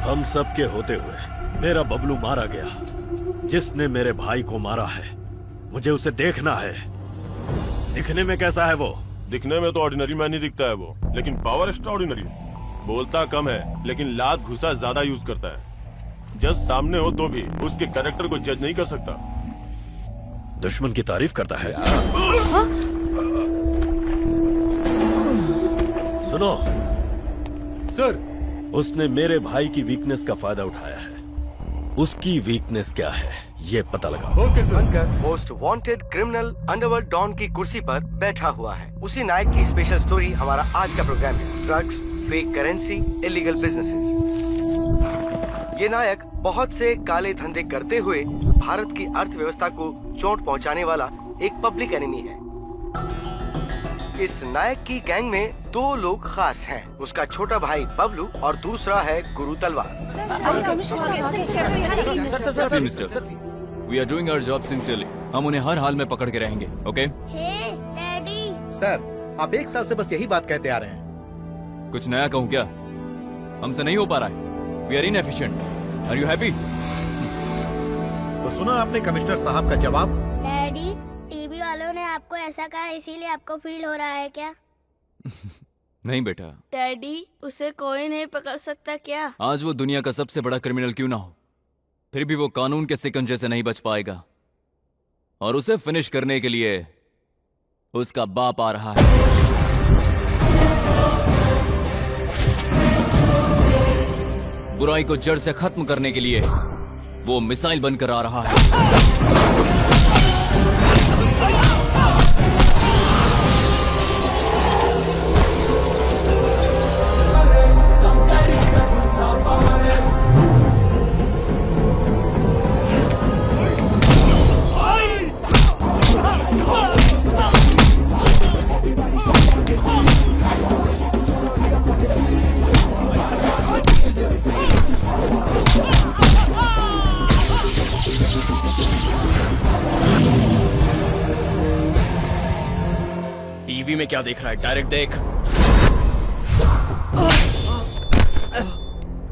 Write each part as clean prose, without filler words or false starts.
हम सब के होते हुए मेरा बबलू मारा गया। जिसने मेरे भाई को मारा है मुझे उसे देखना है। दिखने में कैसा है वो? दिखने में तो ऑर्डिनरी मैन ही दिखता है वो, लेकिन पावर एक्स्ट्रा ऑर्डिनरी। बोलता कम है लेकिन लात घुसा ज्यादा यूज करता है। जज सामने हो तो भी उसके कैरेक्टर को जज नहीं कर सकता। दुश्मन की तारीफ करता है। सुनो सर, उसने मेरे भाई की वीकनेस का फायदा उठाया है। उसकी वीकनेस क्या है ये पता लगाओ। Okay sir. बनकर most wanted criminal underworld don की कुर्सी पर बैठा हुआ है। उसी नायक की स्पेशल स्टोरी हमारा आज का प्रोग्राम है। Drugs, fake currency, illegal businesses. ये नायक बहुत से काले धंधे करते हुए भारत की अर्थव्यवस्था को चोट पहुंचाने वाला एक पब्लिक एनिमी है। इस नायक की गैंग में दो लोग खास हैं। उसका छोटा भाई बबलू और दूसरा है गुरु तलवार। See, mister. We are doing our job sincerely. हम उन्हें हर हाल में पकड़ के रहेंगे, ओके? डैडी। सर, आप 1 साल से बस यही बात कहते आ रहे हैं। कुछ नया कहूँ क्या? हमसे नहीं हो पा रहा है। We are inefficient. Are you happy? तो सुना आपने कमिश्नर साहब का जवाब? डैडी, टीवी वालों ने आपको ऐसा कहा इसीलिए आपको फील हो रहा है क्या? नहीं बेटा, डैडी, उसे कोई नहीं पकड़ सकता क्या? आज वो दुनिया का सबसे बड़ा क्रिमिनल क्यों ना हो, फिर भी वो कानून के शिकंजे से नहीं बच पाएगा। और उसे फिनिश करने के लिए उसका बाप आ रहा है। बुराई को जड़ से खत्म करने के लिए वो मिसाइल बनकर आ रहा है। टीवी में क्या देख रहा है? डायरेक्ट देख।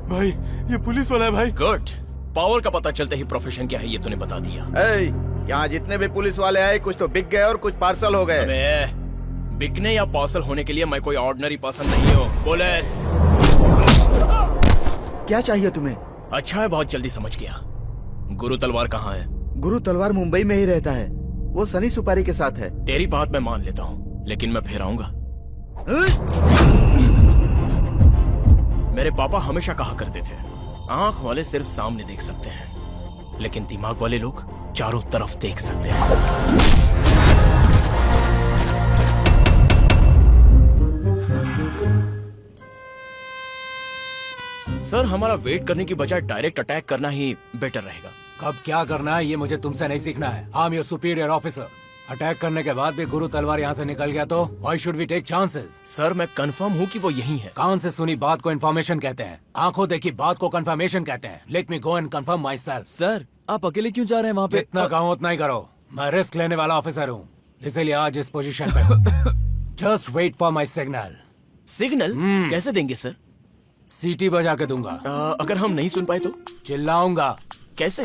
भाई ये पुलिस वाला है भाई। गुड। पावर का पता चलते ही प्रोफेशन क्या है ये तूने बता दिया। यहाँ जितने भी पुलिस वाले आए कुछ तो बिक गए और कुछ पार्सल हो गए। अबे, बिकने या पार्सल होने के लिए मैं कोई ऑर्डिनरी पर्सन नहीं हूँ। पुलिस। क्या चाहिए तुम्हें? अच्छा है, बहुत जल्दी समझ गया। गुरु तलवार कहाँ है? गुरु तलवार मुंबई में ही रहता है। वो सनी सुपारी के साथ है। तेरी बात मैं मान लेता हूँ, लेकिन मैं फिर आऊंगा। मेरे पापा हमेशा कहा करते थे, आंख वाले सिर्फ सामने देख सकते हैं, लेकिन दिमाग वाले लोग चारों तरफ देख सकते हैं। सर, हमारा वेट करने की बजाय डायरेक्ट अटैक करना ही बेटर रहेगा। कब क्या करना है ये मुझे तुमसे नहीं सीखना है। I am your superior officer. Attack करने के बाद भी गुरु तलवार यहाँ से निकल गया तो why should we take chances? Sir, मैं कंफर्म हूँ कि वो यही है। कान से सुनी बात को इन्फॉर्मेशन कहते हैं, आंखों देखी बात को कंफर्मेशन कहते हैं। Let me go and confirm my self. Sir, आप अकेले क्यों जा रहे हैं वहाँ पे? जितना कहूँ उतना ही करो। मैं रिस्क लेने वाला ऑफिसर हूँ, इसीलिए आज इस पोजीशन पे हूँ। Just wait for my signal. Signal कैसे देंगे सर? सीटी बजा के दूंगा। अगर हम नहीं सुन पाए तो? चिल्लाऊंगा। कैसे?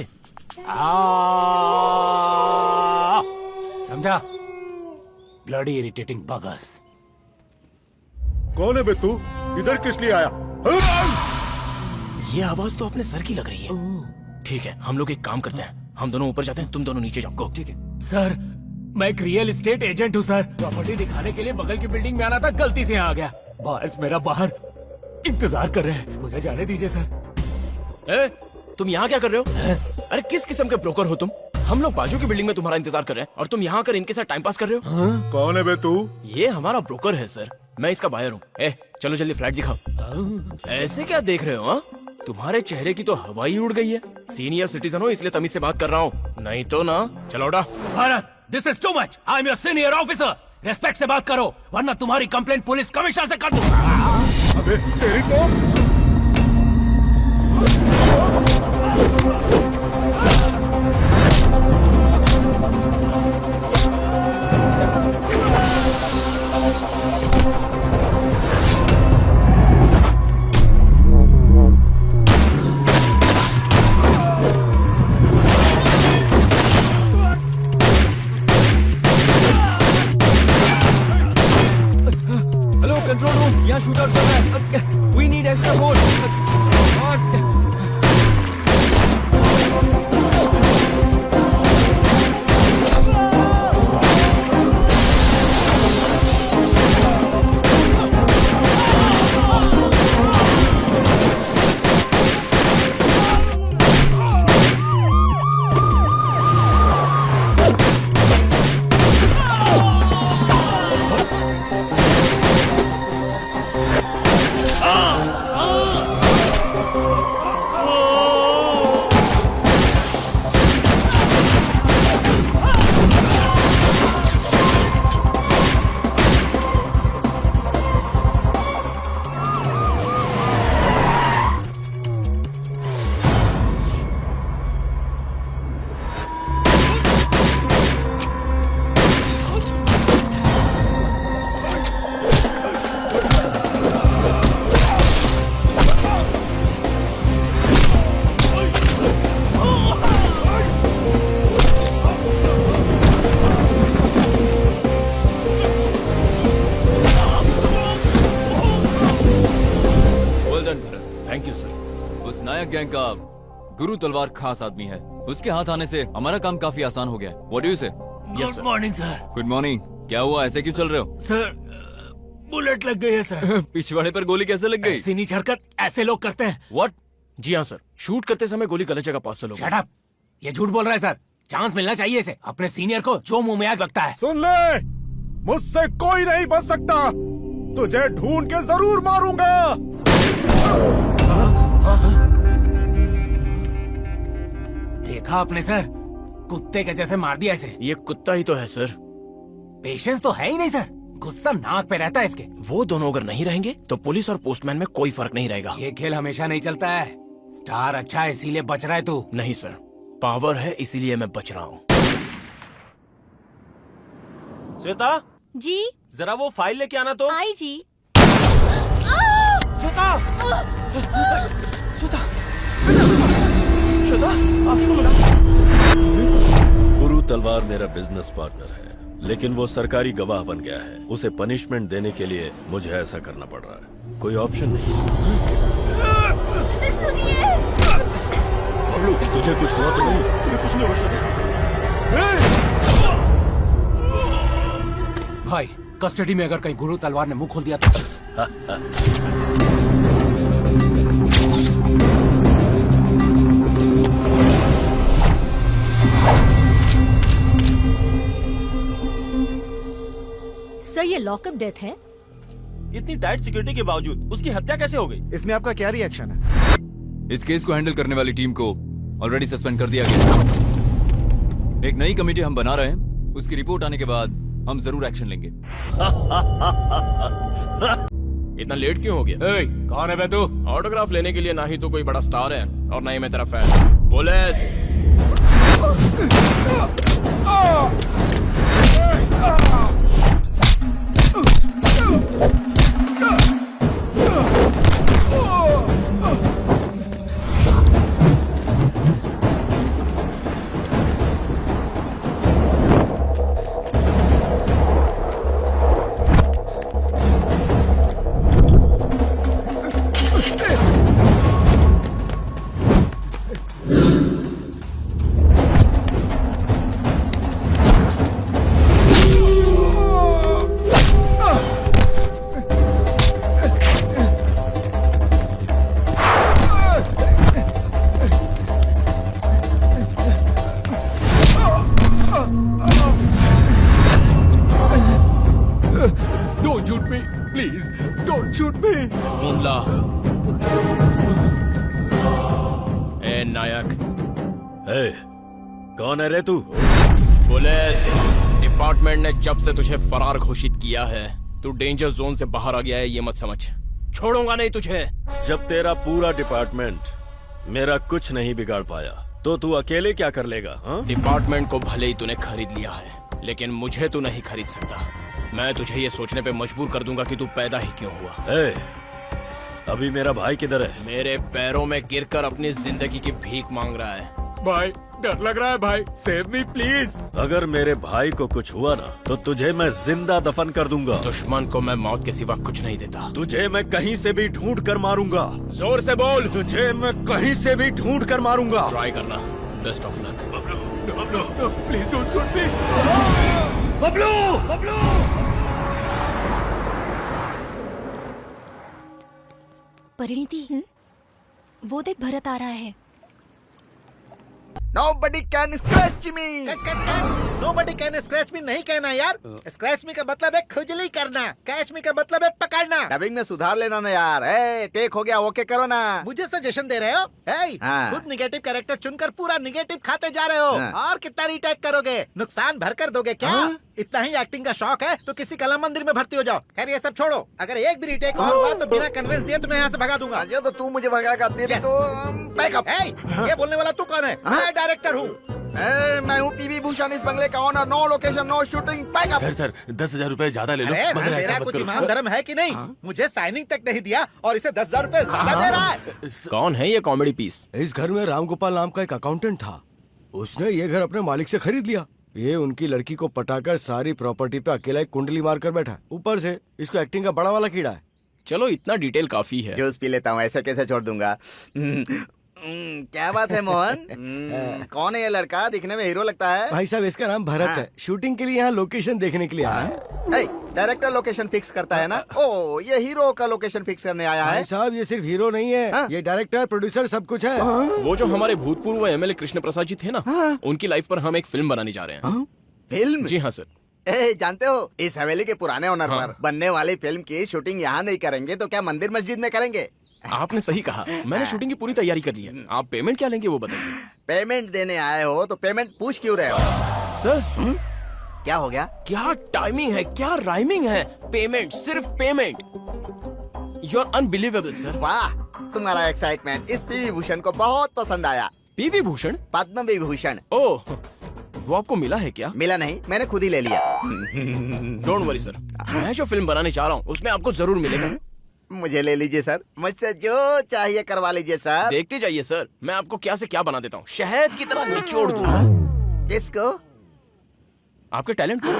समझा? Bloody irritating bugs. कौन है बे तू? इधर किस लिए आया? ये आवाज तो अपने सर की लग रही है। ठीक है, हम लोग एक काम करते हैं, हम दोनों ऊपर जाते हैं, तुम दोनों नीचे जाओ। ठीक है सर, मैं एक रियल एस्टेट एजेंट हूँ सर। प्रॉपर्टी दिखाने के लिए बगल की बिल्डिंग में आना था, गलती से यहाँ आ गया। बाहर मेरा बाहर इंतजार कर रहे हैं, मुझे जाने दीजिए सर। तुम यहाँ क्या कर रहे हो? अरे किस किस्म के ब्रोकर हो तुम? हम लोग बाजू की बिल्डिंग में तुम्हारा इंतजार कर रहे हैं और तुम यहाँ आकर इनके साथ टाइम पास कर रहे हो। कौन है बे तू? ये हमारा ब्रोकर है सर, मैं इसका बायर हूँ। चलो जल्दी फ्लैट दिखाओ। ऐसे क्या देख रहे हो? हाँ, तुम्हारे चेहरे की तो हवा ही उड़ गई है। सीनियर सिटीजन हो इसलिए तमीज से बात कर रहा हूँ, नहीं तो ना। चलो उठा। Bharat, this is too much. I am your senior officer. Respect से बात करो वरना तुम्हारी कंप्लेंट पुलिस कमिश्नर से कर दूंगा। अबे तेरी तो extra force. Thank you sir. उस नायक गैंग का गुरु तलवार खास आदमी है। उसके हाथ आने से हमारा काम काफी आसान हो गया। व्हाट डू यू से? Good morning sir. Good morning. क्या हुआ, ऐसे क्यों चल रहे हो? सर बुलेट लग गई है सर। पिछवाड़े पर गोली कैसे लग गई? ऐसी नीच हरकत ऐसे लोग करते हैं। व्हाट? जी हाँ सर, शूट करते समय गोली गलत जगह पास से लोग। शट अप, ये झूठ बोल रहा है सर। चांस मिलना चाहिए इसे। अपने सीनियर को जो मुंह में आग लगता है। सुन ले, मुझसे कोई नहीं बच सकता। तुझे ढूंढ के जरूर मारूंगा। देखा आपने सर, कुत्ते के जैसे मार दिया इसे। ये कुत्ता ही तो है सर। पेशेंस तो है ही नहीं सर, गुस्सा नाक पे रहता है इसके। वो दोनों अगर नहीं रहेंगे तो पुलिस और पोस्टमैन में कोई फर्क नहीं रहेगा। ये खेल हमेशा नहीं चलता है। स्टार अच्छा है इसीलिए बच रहा है तू। नहीं सर, पावर है इसीलिए मैं बच रहा हूँ। श्वेता, जी जरा वो फाइल लेके आना तो। आई जी। श्वेता, गुरु तलवार मेरा बिजनेस पार्टनर है, लेकिन वो सरकारी गवाह बन गया है। उसे पनिशमेंट देने के लिए मुझे ऐसा करना पड़ रहा है। कोई ऑप्शन नहीं। सुनिए, बबलू, तुझे कुछ हुआ तो नहीं? कुछ नहीं हो सकता। भाई कस्टडी में अगर कहीं गुरु तलवार ने मुंह खोल दिया तो। सर ये लॉकअप डेथ है। इतनी टाइट सिक्योरिटी के बावजूद उसकी हत्या कैसे हो गई? इसमें आपका क्या रिएक्शन है? इस केस को हैंडल करने वाली टीम को ऑलरेडी सस्पेंड कर दिया गया। एक नई कमेटी हम बना रहे हैं। उसकी रिपोर्ट आने के बाद हम जरूर एक्शन लेंगे। इतना लेट क्यों हो गया? ए, कौन है बे तू? ऑटोग्राफ लेने के लिए ना ही तो कोई बड़ा स्टार है और ना ही मैं तेरा fan. Police! Don't shoot me, please. Don't shoot me. खून ला। ए नायक, ए, कौन है रे तू? पुलिस डिपार्टमेंट ने जब से तुझे फरार घोषित किया है, तू डेंजर जोन से बाहर आ गया है, ये मत समझ। छोड़ूंगा नहीं तुझे। जब तेरा पूरा डिपार्टमेंट मेरा कुछ नहीं बिगाड़ पाया, तो तू अकेले क्या कर लेगा? हाँ? डिपार्टमेंट को भले ही तूने खरीद लिया है, लेकिन मुझे तू नहीं खरीद सकता। मैं तुझे ये सोचने पे मजबूर कर दूंगा कि तू पैदा ही क्यों हुआ। ए, अभी मेरा भाई किधर है? मेरे पैरों में गिरकर अपनी जिंदगी की भीख मांग रहा है। भाई डर लग रहा है भाई, सेव मी प्लीज। अगर मेरे भाई को कुछ हुआ ना तो तुझे मैं जिंदा दफन कर दूंगा। दुश्मन को मैं मौत के सिवा कुछ नहीं देता। तुझे मैं कहीं से भी ढूंढ कर मारूंगा। जोर से बोल। तुझे मैं कहीं से भी ढूंढ कर मारूंगा। ट्राई करना। Best of luck. Please don't shoot मी। बबलू, बबलू। परिणीति, वो देख भरत आ रहा है। Nobody can scratch me. Nobody can scratch me नहीं कहना यार। स्क्रैच मी का मतलब है खुजली करना, कैच मी का मतलब है पकड़ना। डबिंग में सुधार लेना ना यार। टेक हो गया, ओके करो ना। मुझे सजेशन दे रहे हो? हाँ। खुद निगेटिव कैरेक्टर चुनकर पूरा निगेटिव खाते जा रहे हो। हाँ। और कितना रीटेक करोगे? नुकसान भर कर दोगे क्या? इतना ही एक्टिंग का शौक है तो किसी कला मंदिर में भर्ती हो जाओ। खैर ये सब छोड़ो, अगर एक भी रीटेक और हुआ तो बिना कन्विंस दिए तुम्हें यहाँ से भगा दूंगा। ये तो तू मुझे भगाएगा, तेरे Yes. तो बैकअप। ये बोलने वाला तू कौन है? मैं डायरेक्टर हूँ। मैं हूँ पीवी भूषण, इस बंगले का owner. No location, no shooting, backup. Sir 10,000 रुपए ज्यादा ले लो। अरे मगर मेरा ऐसा मत कुछ करो। ईमान धर्म है कि नहीं? मुझे साइनिंग तक नहीं दिया और इसे 10,000 रुपए ज्यादा दे रहा है। कौन है ये कॉमेडी पीस? इस घर में रामगोपाल नाम का एक अकाउंटेंट था। उसने ये घर अपने मालिक से खरीद लिया। ये उनकी लड़की को पटाकर सारी प्रॉपर्टी पे अकेला एक कुंडली मार कर बैठा। ऊपर से इसको एक्टिंग का बड़ा वाला कीड़ा है। चलो इतना डिटेल काफी है। जूस पी लेता हूँ, ऐसे कैसे छोड़ दूंगा। क्या बात है मोहन? कौन है ये लड़का? दिखने में हीरो लगता है। भाई साहब इसका नाम भरत है। शूटिंग के लिए यहाँ लोकेशन देखने के लिए आया है। डायरेक्टर लोकेशन फिक्स करता है ना? ओ, ये हीरो का लोकेशन फिक्स करने आया है। भाई साहब ये सिर्फ हीरो नहीं है, ये डायरेक्टर, प्रोड्यूसर सब कुछ है। वो जो हमारे भूतपूर्व एमएलए कृष्ण प्रसाद जी थे ना, उनकी लाइफ पर हम एक फिल्म बनाने जा रहे हैं। फिल्म? जी हाँ सर। जानते हो, इस हवेली के पुराने ओनर पर बनने वाली फिल्म की शूटिंग यहाँ नहीं करेंगे तो क्या मंदिर मस्जिद में करेंगे? आपने सही कहा। मैंने शूटिंग की पूरी तैयारी कर ली है। आप पेमेंट क्या लेंगे वो बताइए। पेमेंट देने आए हो तो पेमेंट पूछ क्यों रहे हो? सर क्या हो गया? क्या टाइमिंग है, क्या राइमिंग है। पेमेंट, सिर्फ payment. You are unbelievable sir. वाह, तुम्हारा एक्साइटमेंट इस पीवी भूषण को बहुत पसंद आया। पीवी भूषण? पद्म विभूषण। ओह, वो आपको मिला है क्या? मिला नहीं, मैंने खुद ही ले लिया। डोंट वरी सर, मैं जो फिल्म बनाने चाह रहा हूँ उसमें आपको जरूर मिलेगा। मुझे ले लीजिए सर, मुझसे जो चाहिए करवा लीजिए सर। देखते जाइए सर, मैं आपको क्या से क्या बना देता हूँ। शहद की तरह निचोड़ दूंगा। किसको? आपके टैलेंट को।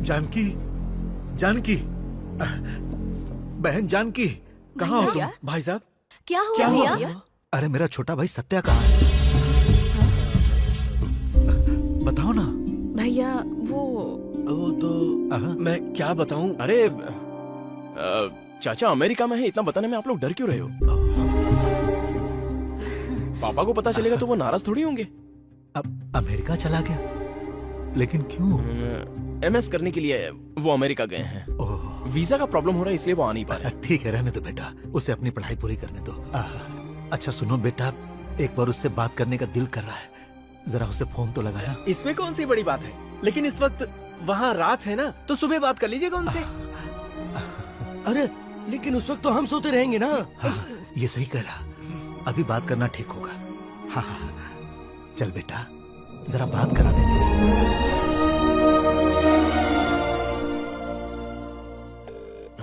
जानकी, जानकी, बहन जानकी, कहाँ हो तुम? भाई साहब क्या हुआ भैया? अरे मेरा छोटा भाई सत्या कहाँ है? बताओ ना। भैया वो तो मैं क्या बताऊं? अरे चाचा अमेरिका में है, इतना बताने में आप लोग डर क्यों रहे हो? पापा को पता चलेगा तो वो नाराज थोड़ी होंगे। अब अमेरिका चला गया, लेकिन क्यों? एमएस करने के लिए वो अमेरिका गए हैं। वीजा का प्रॉब्लम हो रहा है इसलिए वो आ नहीं पा रहे। ठीक है, रहने दो बेटा, उसे अपनी पढ़ाई पूरी करने दो। अच्छा सुनो बेटा, एक बार उससे बात करने का दिल कर रहा है, जरा उसे फोन तो लगाया। इसमें कौन सी बड़ी बात है, लेकिन इस वक्त वहाँ रात है ना, तो सुबह बात कर लीजिएगा उनसे। अरे लेकिन उस वक्त तो हम सोते रहेंगे ना। ये सही कह रहा, अभी बात करना ठीक होगा। हाँ, चल बेटा जरा बात करा दे।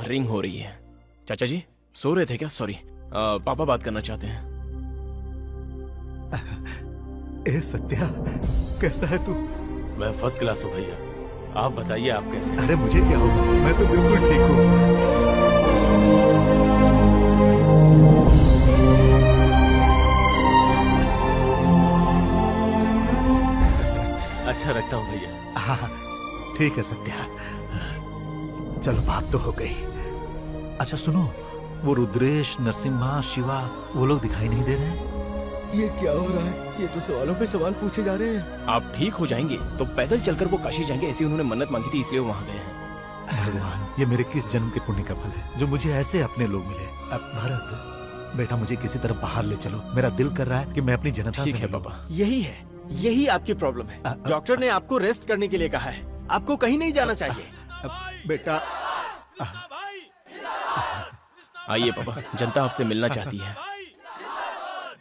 रिंग हो रही है। चाचा जी सो रहे थे क्या? सॉरी, पापा बात करना चाहते हैं। ए सत्या, कैसा है तू? मैं फर्स्ट क्लास हूँ भैया, आप बताइए आप कैसे? अरे मुझे क्या होगा, मैं तो बिल्कुल ठीक हूँ। अच्छा रखता हूँ भैया। हाँ ठीक है सत्या, चलो बात तो हो गई। अच्छा सुनो, वो रुद्रेश, नरसिम्हा, शिवा, वो लोग दिखाई नहीं दे रहे? ये क्या हो रहा है? ये तो सवालों पे सवाल पूछे जा रहे हैं। आप ठीक हो जाएंगे तो पैदल चलकर वो काशी जाएंगे, ऐसी उन्होंने मन्नत मांगी थी, इसलिए वो वहाँ गए हैं। भगवान, ये मेरे किस जन्म के पुण्य का फल है जो मुझे ऐसे अपने लोग मिले। अब भरत बेटा, मुझे किसी तरह बाहर ले चलो, मेरा दिल कर रहा है कि मैं अपनी जनता ठीक से है मिलूं। पापा। यही आपकी प्रॉब्लम है। डॉक्टर ने आपको रेस्ट करने के लिए कहा है, आपको कहीं नहीं जाना चाहिए। बेटा आइए पापा, जनता आपसे मिलना चाहती है।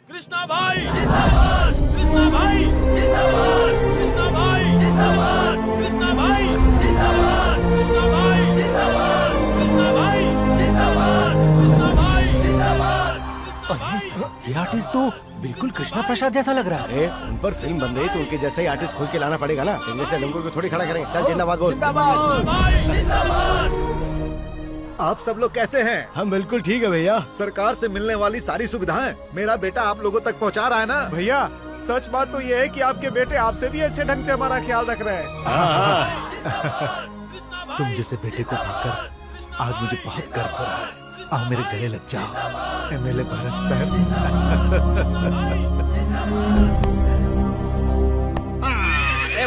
कृष्णा भाई जिंदाबाद, कृष्णा भाई जिंदाबाद, कृष्णा भाई जिंदाबाद, कृष्णा भाई जिंदाबाद, कृष्णा भाई जिंदाबाद, कृष्णा भाई जिंदाबाद, कृष्णा भाई जिंदाबाद। ये आर्टिस्ट तो बिल्कुल कृष्णा प्रसाद जैसा लग रहा है। अरे उन पर फिल्म बन रही तो उनके जैसा ही आर्टिस्ट खोज के लाना पड़ेगा ना। इनमें से लंगूर को थोड़ी खड़ा करेंगे। चल जिंदाबाद बोल। आप सब लोग कैसे हैं? हम बिल्कुल ठीक है भैया। सरकार से मिलने वाली सारी सुविधाएं मेरा बेटा आप लोगों तक पहुंचा रहा है ना? भैया सच बात तो ये है कि आपके बेटे आपसे भी अच्छे ढंग से हमारा ख्याल रख रहे हैं। तुम जैसे बेटे को पाकर आज मुझे बहुत गर्व हो रहा है। आओ मेरे गले लग जाओ एमएलए भरत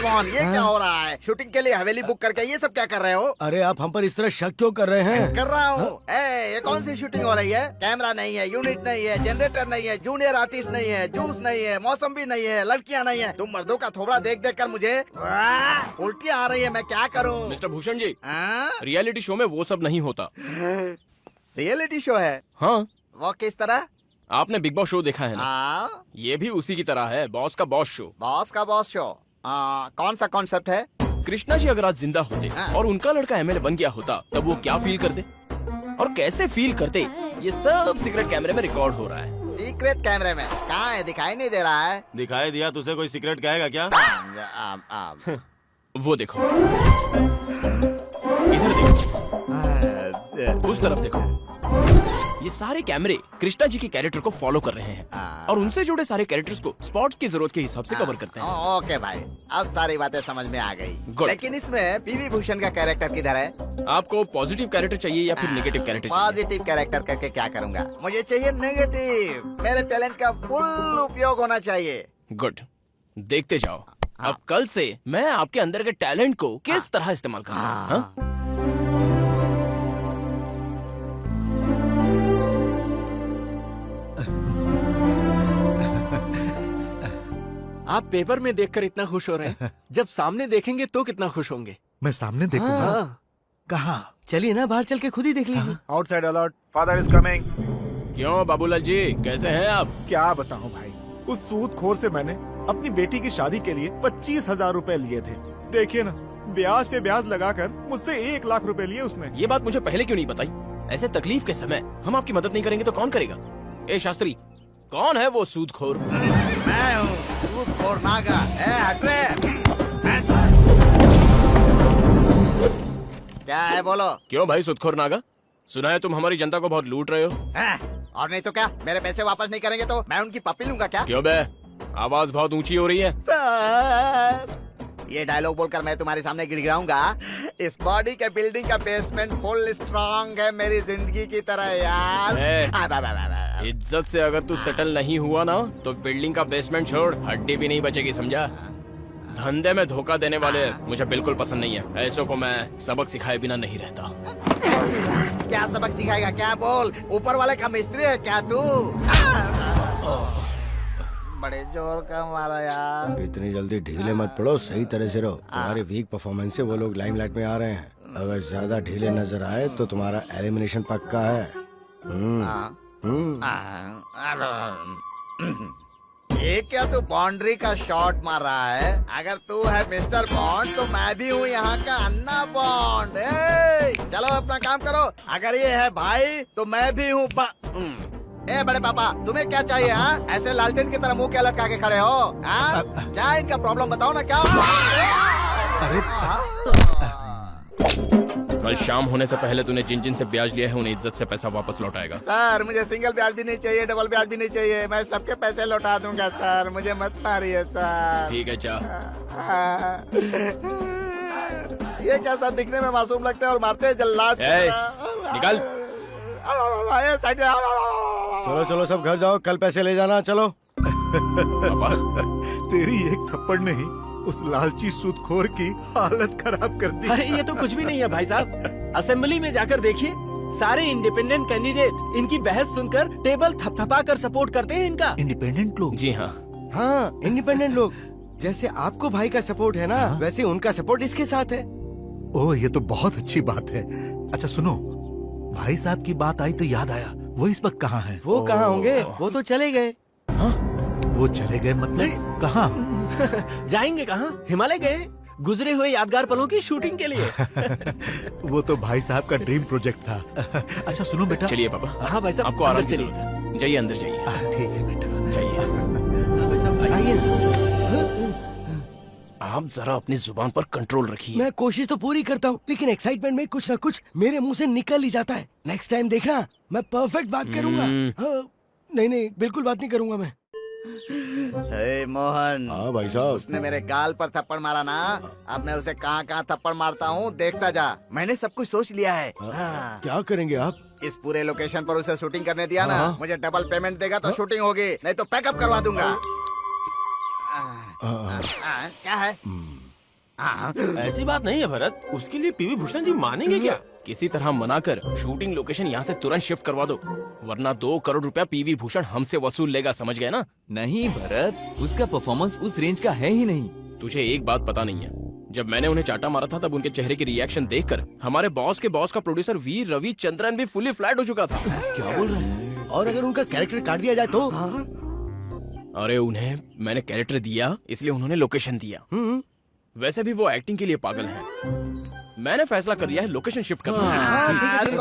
मोहन, ये क्या हो रहा है? शूटिंग के लिए हवेली बुक करके ये सब क्या कर रहे हो? अरे आप हम पर इस तरह शक क्यों कर रहे हैं? कर रहा हूँ। ये कौन सी शूटिंग हो रही है? कैमरा नहीं है, यूनिट नहीं है, जनरेटर नहीं है, जूनियर आर्टिस्ट नहीं है, जूस नहीं है, मौसम भी नहीं है, लड़कियाँ नहीं है। तुम मर्दों का थोबड़ा देख देख कर मुझे उल्टियाँ आ रही है। मैं क्या करूँ? Mister Bhushan ji, reality show में वो सब नहीं होता। रियलिटी शो है? हाँ। वो किस तरह? आपने बिग बॉस शो देखा है ना? ये भी उसी की तरह है, बॉस का बॉस शो। बॉस का बॉस शो? कौन सा कॉन्सेप्ट है? कृष्णा जी अगर आज जिंदा होते और उनका लड़का एमएलए बन गया होता, तब वो क्या फील करते और कैसे फील करते, ये सब सीक्रेट कैमरे में रिकॉर्ड हो रहा है। सीक्रेट कैमरे में? कहाँ है? दिखाई नहीं दे रहा है। दिखाई दिया तुझे कोई सीक्रेट कहेगा क्या? वो देखो, इधर देखो, उस तरफ देखो। ये सारे कैमरे कृष्णा जी के कैरेक्टर को फॉलो कर रहे हैं और उनसे जुड़े सारे कैरेक्टर्स को स्पॉट्स की जरूरत के हिसाब से कवर करते हैं। ओके भाई, अब सारी बातें समझ में आ गई। लेकिन इसमें पीवी भूषण का कैरेक्टर किधर है? आपको पॉजिटिव कैरेक्टर चाहिए या फिर नेगेटिव कैरेक्टर चाहिए? पॉजिटिव कैरेक्टर करके क्या करूँगा? मुझे चाहिए नेगेटिव। मेरे टैलेंट का फुल उपयोग होना चाहिए। गुड, देखते जाओ। अब कल से मैं आपके अंदर के टैलेंट को किस तरह इस्तेमाल करूँगा। आप पेपर में देखकर इतना खुश हो रहे हैं, जब सामने देखेंगे तो कितना खुश होंगे। मैं सामने देखूंगा। कहाँ? चलिए ना, बाहर चल के खुद ही देख लीजिए। Outside alert, father is coming. क्यों बाबूलाल जी, कैसे हैं आप? क्या बताऊं भाई, उस सूदखोर से मैंने अपनी बेटी की शादी के लिए 25,000 रुपए लिए थे। देखिए ना, ब्याज पे ब्याज लगाकर मुझसे 1 लाख रुपए लिए उसने। ये बात मुझे पहले क्यों नहीं बताई? ऐसे तकलीफ के समय हम आपकी मदद नहीं करेंगे तो कौन करेगा? ए शास्त्री, कौन है वो सूदखोर? मैं हूँ सूदखोर नागा। हट रे। क्या है बोलो? क्यों भाई सूदखोर नागा, सुना है तुम हमारी जनता को बहुत लूट रहे हो। और नहीं तो क्या, मेरे पैसे वापस नहीं करेंगे तो मैं उनकी पप्पी लूंगा क्या? क्यों बे, आवाज बहुत ऊंची हो रही है। ये डायलॉग बोलकर मैं तुम्हारे सामने गिड़गिड़ाऊंगा। इस बॉडी के बिल्डिंग का बेसमेंट फुल स्ट्रांग है, मेरी जिंदगी की तरह यार। इज्जत से अगर तू सेटल नहीं हुआ ना, तो बिल्डिंग का बेसमेंट छोड़, हड्डी भी नहीं बचेगी, समझा? धंधे में धोखा देने वाले मुझे बिल्कुल पसंद नहीं है। ऐसों को मैं सबक सिखाए बिना नहीं रहता। क्या सबक सिखाएगा? क्या बोल? ऊपर वाले का मिस्त्री है क्या तू? बड़े जोर का मारा यार। इतनी जल्दी ढीले मत पड़ो, सही तरह से रहो। तुम्हारे वीक परफॉर्मेंस से वो लोग लाइमलाइट में आ रहे हैं। अगर ज्यादा ढीले नजर आए तो तुम्हारा एलिमिनेशन पक्का है। ये क्या तू बाउंड्री का शॉट मार रहा है? अगर तू है मिस्टर बॉन्ड तो मैं भी हूँ यहाँ का अन्ना बॉन्ड। चलो अपना काम करो। अगर ये है भाई तो मैं भी हूँ। बड़े पापा, तुम्हें क्या चाहिए? हाँ, ऐसे लालटेन की तरह मुंह क्या लटका के खड़े हो? हाँ, क्या इनका प्रॉब्लम बताओ ना। क्या? कल शाम होने से पहले तूने जिन जिन से ब्याज लिया है उन्हें इज्जत से पैसा वापस लौटाएगा। सर, मुझे सिंगल ब्याज भी नहीं चाहिए, डबल ब्याज भी नहीं चाहिए। मैं सबके पैसे लौटा दूंगा सर, मुझे मत मारिए सर। ठीक है, जा। ये क्या सर, दिखने में मासूम लगते हैं और मारते हैं जल्लाद। निकल। चलो चलो सब घर जाओ, कल पैसे ले जाना। चलो। तेरी एक थप्पड़ ने ही उस लालची सूदखोर की हालत खराब कर दी। अरे ये तो कुछ भी नहीं है भाई साहब, असेंबली में जाकर देखिए, सारे इंडिपेंडेंट कैंडिडेट इनकी बहस सुनकर टेबल थपथपा कर सपोर्ट करते हैं इनका। इंडिपेंडेंट लोग? जी हाँ। हाँ, इंडिपेंडेंट लोग। जैसे आपको भाई का सपोर्ट है ना, वैसे उनका सपोर्ट इसके साथ है। ओह, ये तो बहुत अच्छी बात है। अच्छा सुनो, भाई साहब की बात आई तो याद आया, वो इस वक्त कहाँ हैं? वो कहाँ होंगे, वो तो चले गए। वो चले गए मतलब कहाँ? जाएंगे कहाँ, हिमालय गए गुजरे हुए यादगार पलों की शूटिंग के लिए। वो तो भाई साहब का ड्रीम प्रोजेक्ट था। अच्छा सुनो बेटा। चलिए पापा। हाँ भाई साहब, आपको आराम अंदर की चलिए। जरूरत है। जाइए अंदर जाइए। ठीक है बेटा, जाइए। भाई साहब आइए। आप जरा अपनी जुबान पर कंट्रोल रखिए। मैं कोशिश तो पूरी करता हूँ, लेकिन एक्साइटमेंट में कुछ ना कुछ मेरे मुंह से निकल ही जाता है। नेक्स्ट टाइम देखना, मैं परफेक्ट बात करूंगा। हाँ, नहीं, बिल्कुल बात नहीं करूंगा मैं। हे मोहन। हाँ भाई साहब। उसने मेरे गाल पर थप्पड़ मारा ना, अब मैं उसे कहाँ कहाँ थप्पड़ मारता हूँ, देखता जा। मैंने सब कुछ सोच लिया है। हाँ। क्या करेंगे आप? इस पूरे लोकेशन पर उसे शूटिंग करने दिया ना, मुझे डबल पेमेंट देगा तो शूटिंग होगी, नहीं तो पैकअप करवा दूंगा। क्या है? ऐसी बात नहीं है भरत, उसके लिए पीवी भूषण जी मानेंगे क्या? किसी तरह मनाकर शूटिंग लोकेशन यहाँ से तुरंत शिफ्ट करवा दो, वरना 2 करोड़ रुपया पीवी भूषण हमसे वसूल लेगा, समझ गए ना? नहीं भरत, उसका परफॉर्मेंस उस रेंज का है ही नहीं। तुझे एक बात पता नहीं है, जब मैंने उन्हें चाटा मारा था तब उनके चेहरे की रिएक्शन देखकर हमारे बॉस के बॉस का प्रोड्यूसर वीर रविचंद्रन भी फुली फ्लैट हो चुका था। क्या बोल रहे हैं? और अगर उनका कैरेक्टर काट दिया जाए तो? अरे उन्हें मैंने कैरेक्टर दिया, इसलिए उन्होंने लोकेशन दिया। वैसे भी वो एक्टिंग के लिए पागल हैं। मैंने फैसला कर लिया है लोकेशन शिफ्ट करना।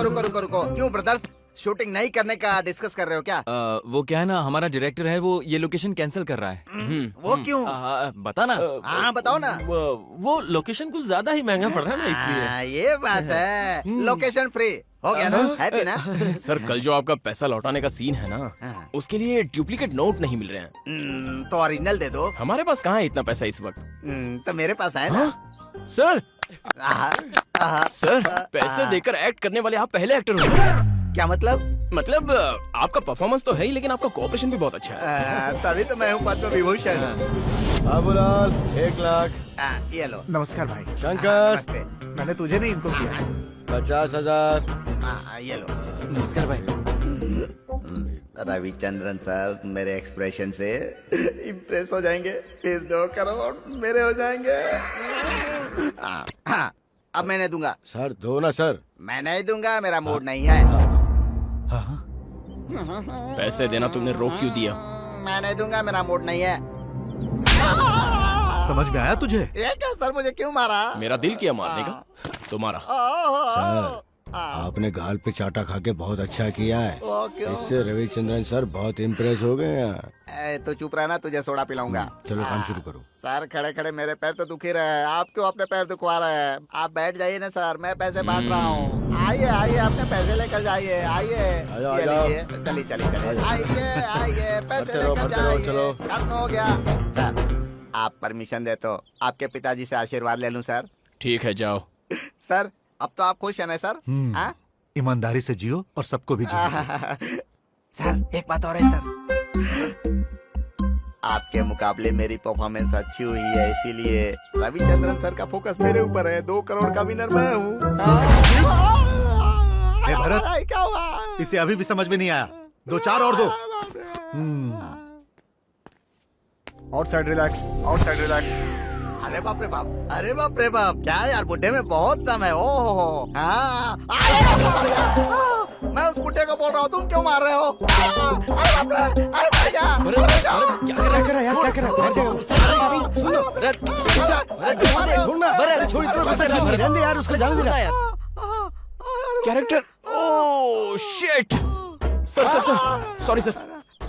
रुको। क्यों ब्रदर्स, शूटिंग नहीं करने का डिस्कस कर रहे हो क्या? वो क्या है ना, हमारा डायरेक्टर है, वो ये लोकेशन कैंसिल कर रहा है। वो क्यों? बता ना। हाँ बताओ ना। वो लोकेशन कुछ ज्यादा ही महंगा पड़ रहा है ना, इसलिए। ये बात है, लोकेशन फ्री हो गया ना, हैप्पी ना? सर कल जो आपका पैसा लौटाने का सीन है ना, उसके लिए डुप्लीकेट नोट नहीं मिल रहे हैं। तो ओरिजिनल दे दो। हमारे पास कहाँ है इतना पैसा इस वक्त? तो मेरे पास है ना। सर सर पैसे देकर एक्ट करने वाले आप पहले एक्टर हो। क्या मतलब? मतलब आपका परफॉर्मेंस तो है ही, लेकिन आपका कोऑपरेशन भी बहुत अच्छा है। तभी तो मैं हूँ पद्म विभूषण। बाबूलाल 1 लाख। ये लो। नमस्कार भाई। शंकर नमस्ते। मैंने तुझे नहीं, इनको किया। 50,000। ये लो। नमस्कार भाई। रविचंद्रन सर मेरे एक्सप्रेशन से इम्प्रेस हो जाएंगे, फिर 2 करोड़ मेरे हो जाएंगे। अब मैं नहीं दूंगा। सर दो ना सर। मैं नहीं दूंगा, मेरा मूड नहीं है। पैसे देना तुमने रोक क्यों दिया? मैं नहीं दूंगा, मेरा मूड नहीं है। समझ में आया तुझे? ये क्या सर, मुझे क्यों मारा? मेरा दिल किया मारने का, तुम्हारा। सर आपने गाल पे चाटा खा के बहुत अच्छा किया है, इससे रविचंद्रन सर बहुत इम्प्रेस हो गए हैं। तो चुप रहना, तुझे सोडा पिलाऊंगा। चलो काम शुरू करो। सर खड़े खड़े मेरे पैर तो दुखी रहे, आप क्यों अपने पैर दुखवा रहे हैं? आप बैठ जाइए ना सर, मैं पैसे बांट रहा हूँ। आइए अपने पैसे लेकर जाइए, आइए। चलिए आइए पैसे लेकर जाइए। चलो खत्म हो गया। सर आप परमिशन दे तो आपके पिताजी से आशीर्वाद ले लूं सर? ठीक है जाओ। सर अब तो आप खुश है ना सर? ईमानदारी से जियो और सबको भी जियो। सर एक बात और है सर, आपके मुकाबले मेरी परफॉर्मेंस अच्छी हुई है, इसीलिए रविचंद्रन सर का फोकस मेरे ऊपर है। 2 करोड़ का विनर मैं हूँ। भरत, क्या हुआ? इसे अभी भी समझ में नहीं आया। 2 4 और दो। Outside relax. अरे बाप रे बाप, अरे बाप रे बाप, क्या यार, बुड्ढे में बहुत दम है। ओहो हाँ, मैं उस बुड्ढे को बोल रहा हूँ, तुम क्यों मार रहे हो? अरे बाप रे, अरे भैया, क्या कर रहा है यार, क्या कर रहा है? यार उसको जाने दे यार। Character, oh shit. Sir sorry sir,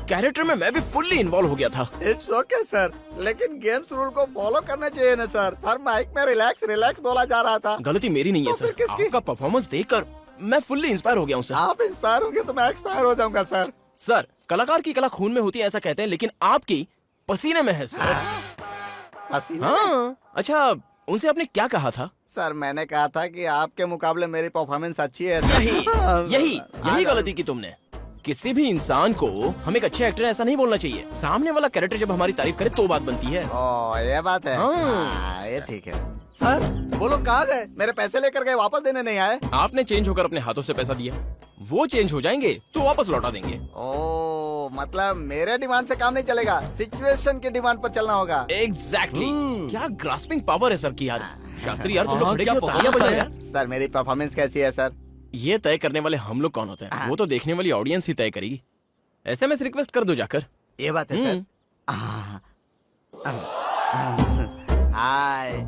character में मैं भी फुल्ली इन्वॉल्व हो गया था। इट्स ओके सर, लेकिन गेम्स रूल को फॉलो करना चाहिए ना सर। सर माइक में रिलैक्स बोला जा रहा था। गलती मेरी नहीं है सर, आपका परफॉर्मेंस देखकर मैं फुल्ली इंस्पायर हो गया हूँ सर। आप इंस्पायर होंगे तो मैं एक्सपायर हो जाऊंगा सर। सर कलाकार की कला खून में होती है ऐसा कहते हैं, लेकिन आपकी पसीने में है सर। पसीने? हाँ। अच्छा उनसे आपने क्या कहा था? सर मैंने कहा था कि आपके मुकाबले मेरी परफॉर्मेंस अच्छी है। यही गलती की तुमने। किसी भी इंसान को हम एक अच्छे एक्टर ऐसा नहीं बोलना चाहिए। सामने वाला कैरेक्टर जब हमारी तारीफ करे तो बात बनती है। ओ ये बात है। हाँ। ये ठीक है। सर वो लोग कहाँ गए? मेरे पैसे लेकर गए, वापस देने नहीं आए। आपने चेंज होकर अपने हाथों से पैसा दिया, वो चेंज हो जाएंगे तो वापस लौटा देंगे। ओ मतलब मेरे डिमांड से काम नहीं चलेगा, सिचुएशन के डिमांड पर चलना होगा। एग्जैक्टली। क्या ग्रास्पिंग पावर है सर की यार। शास्त्री यार तुम लोग खड़े क्यों? तालियां बजाओ यार। सर मेरी परफॉर्मेंस कैसी है सर? ये तय करने वाले हम लोग कौन होते हैं? वो तो देखने वाली ऑडियंस ही तय करेगी। SMS रिक्वेस्ट कर दो जाकर। ये बात है सर। हाय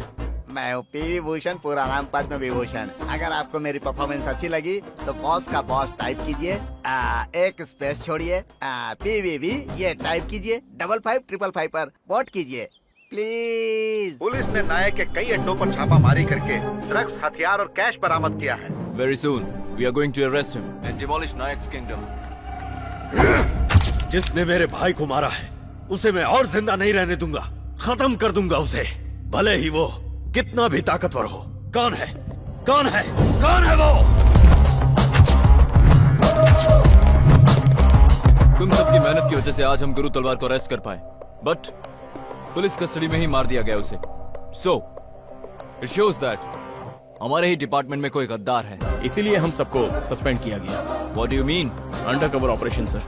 मैं हूँ पी भूषण, पूरा नाम पद्म विभूषण। अगर आपको मेरी परफॉर्मेंस अच्छी लगी तो बॉस का बॉस टाइप कीजिए, एक स्पेस छोड़िए, PVV ये टाइप कीजिए, 5555 पर वोट कीजिए प्लीज। पुलिस ने नायक के कई अड्डों पर छापामारी करके ड्रग्स, हथियार और कैश बरामद किया है। Very soon we are going to arrest him and demolish Nayak's kingdom. जिसने मेरे भाई को मारा है उसे मैं और जिंदा नहीं रहने दूंगा। खत्म कर दूंगा उसे, भले ही वो कितना भी ताकतवर हो। कौन है? कौन है? कौन है वो? तुम सबकी मेहनत की वजह से आज हम गुरु तलवार को अरेस्ट कर पाए, बट पुलिस कस्टडी में ही मार दिया गया उसे। So it shows that हमारे ही डिपार्टमेंट में कोई गद्दार है। इसीलिए हम सबको सस्पेंड किया गया। What do you mean? Undercover operation sir.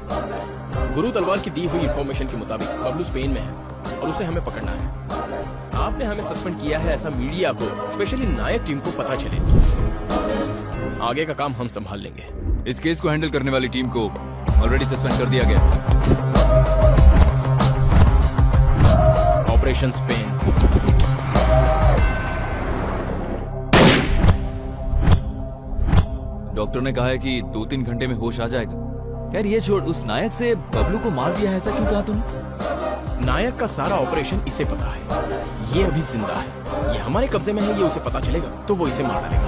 गुरु तलवार की दी हुई इंफॉर्मेशन के मुताबिक बबलू स्पेन में है और उसे हमें पकड़ना है। आपने हमें सस्पेंड किया है ऐसा मीडिया को, स्पेशली नायक टीम को पता चले। आगे का काम हम संभाल लेंगे। इस केस को हैंडल करने वाली टीम को ऑलरेडी सस्पेंड कर दिया गया। Operation Spain. डॉक्टर ने कहा है कि 2-3 घंटे में होश आ जाएगा। यार ये छोड़, उस नायक से बबलू को मार दिया है ऐसा क्यों कहा तुमने? नायक का सारा ऑपरेशन इसे पता है। ये अभी जिंदा है, ये हमारे कब्जे में है। ये उसे पता चलेगा तो वो इसे मार डालेगा।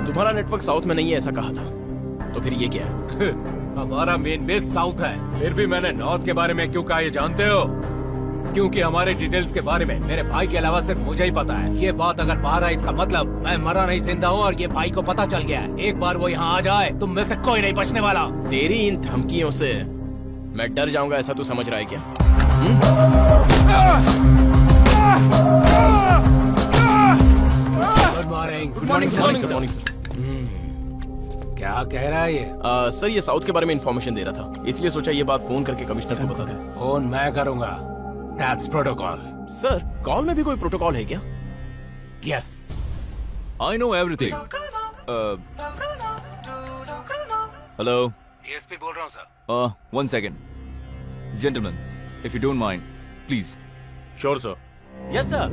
तुम्हारा नेटवर्क साउथ में नहीं है ऐसा कहा था, तो फिर ये क्या है? हमारा मेन बेस साउथ है, फिर भी मैंने नॉर्थ के बारे में क्यों कहा ये जानते हो? क्योंकि हमारे डिटेल्स के बारे में मेरे भाई के अलावा सिर्फ मुझे ही पता है। ये बात अगर बाहर आई इसका मतलब मैं मरा नहीं जिंदा हूँ और ये भाई को पता चल गया है। एक बार वो यहाँ आ जाए तुम में से कोई नहीं बचने वाला। तेरी इन धमकियों से मैं डर जाऊंगा ऐसा तू समझ रहा है क्या? Good morning. Good morning sir. क्या कह रहा है ये? सर ये साउथ के बारे में इंफॉर्मेशन दे रहा था, इसलिए सोचा ये बात फोन करके कमिश्नर को बता दे। फोन मैं करूंगा, दैट्स प्रोटोकॉल। सर कॉल में भी कोई प्रोटोकॉल है क्या? Yes I know everything. Hello. DSP बोल रहा हूँ sir. 1 second. Gentlemen, if you don't mind, please. Sure sir. Yes sir.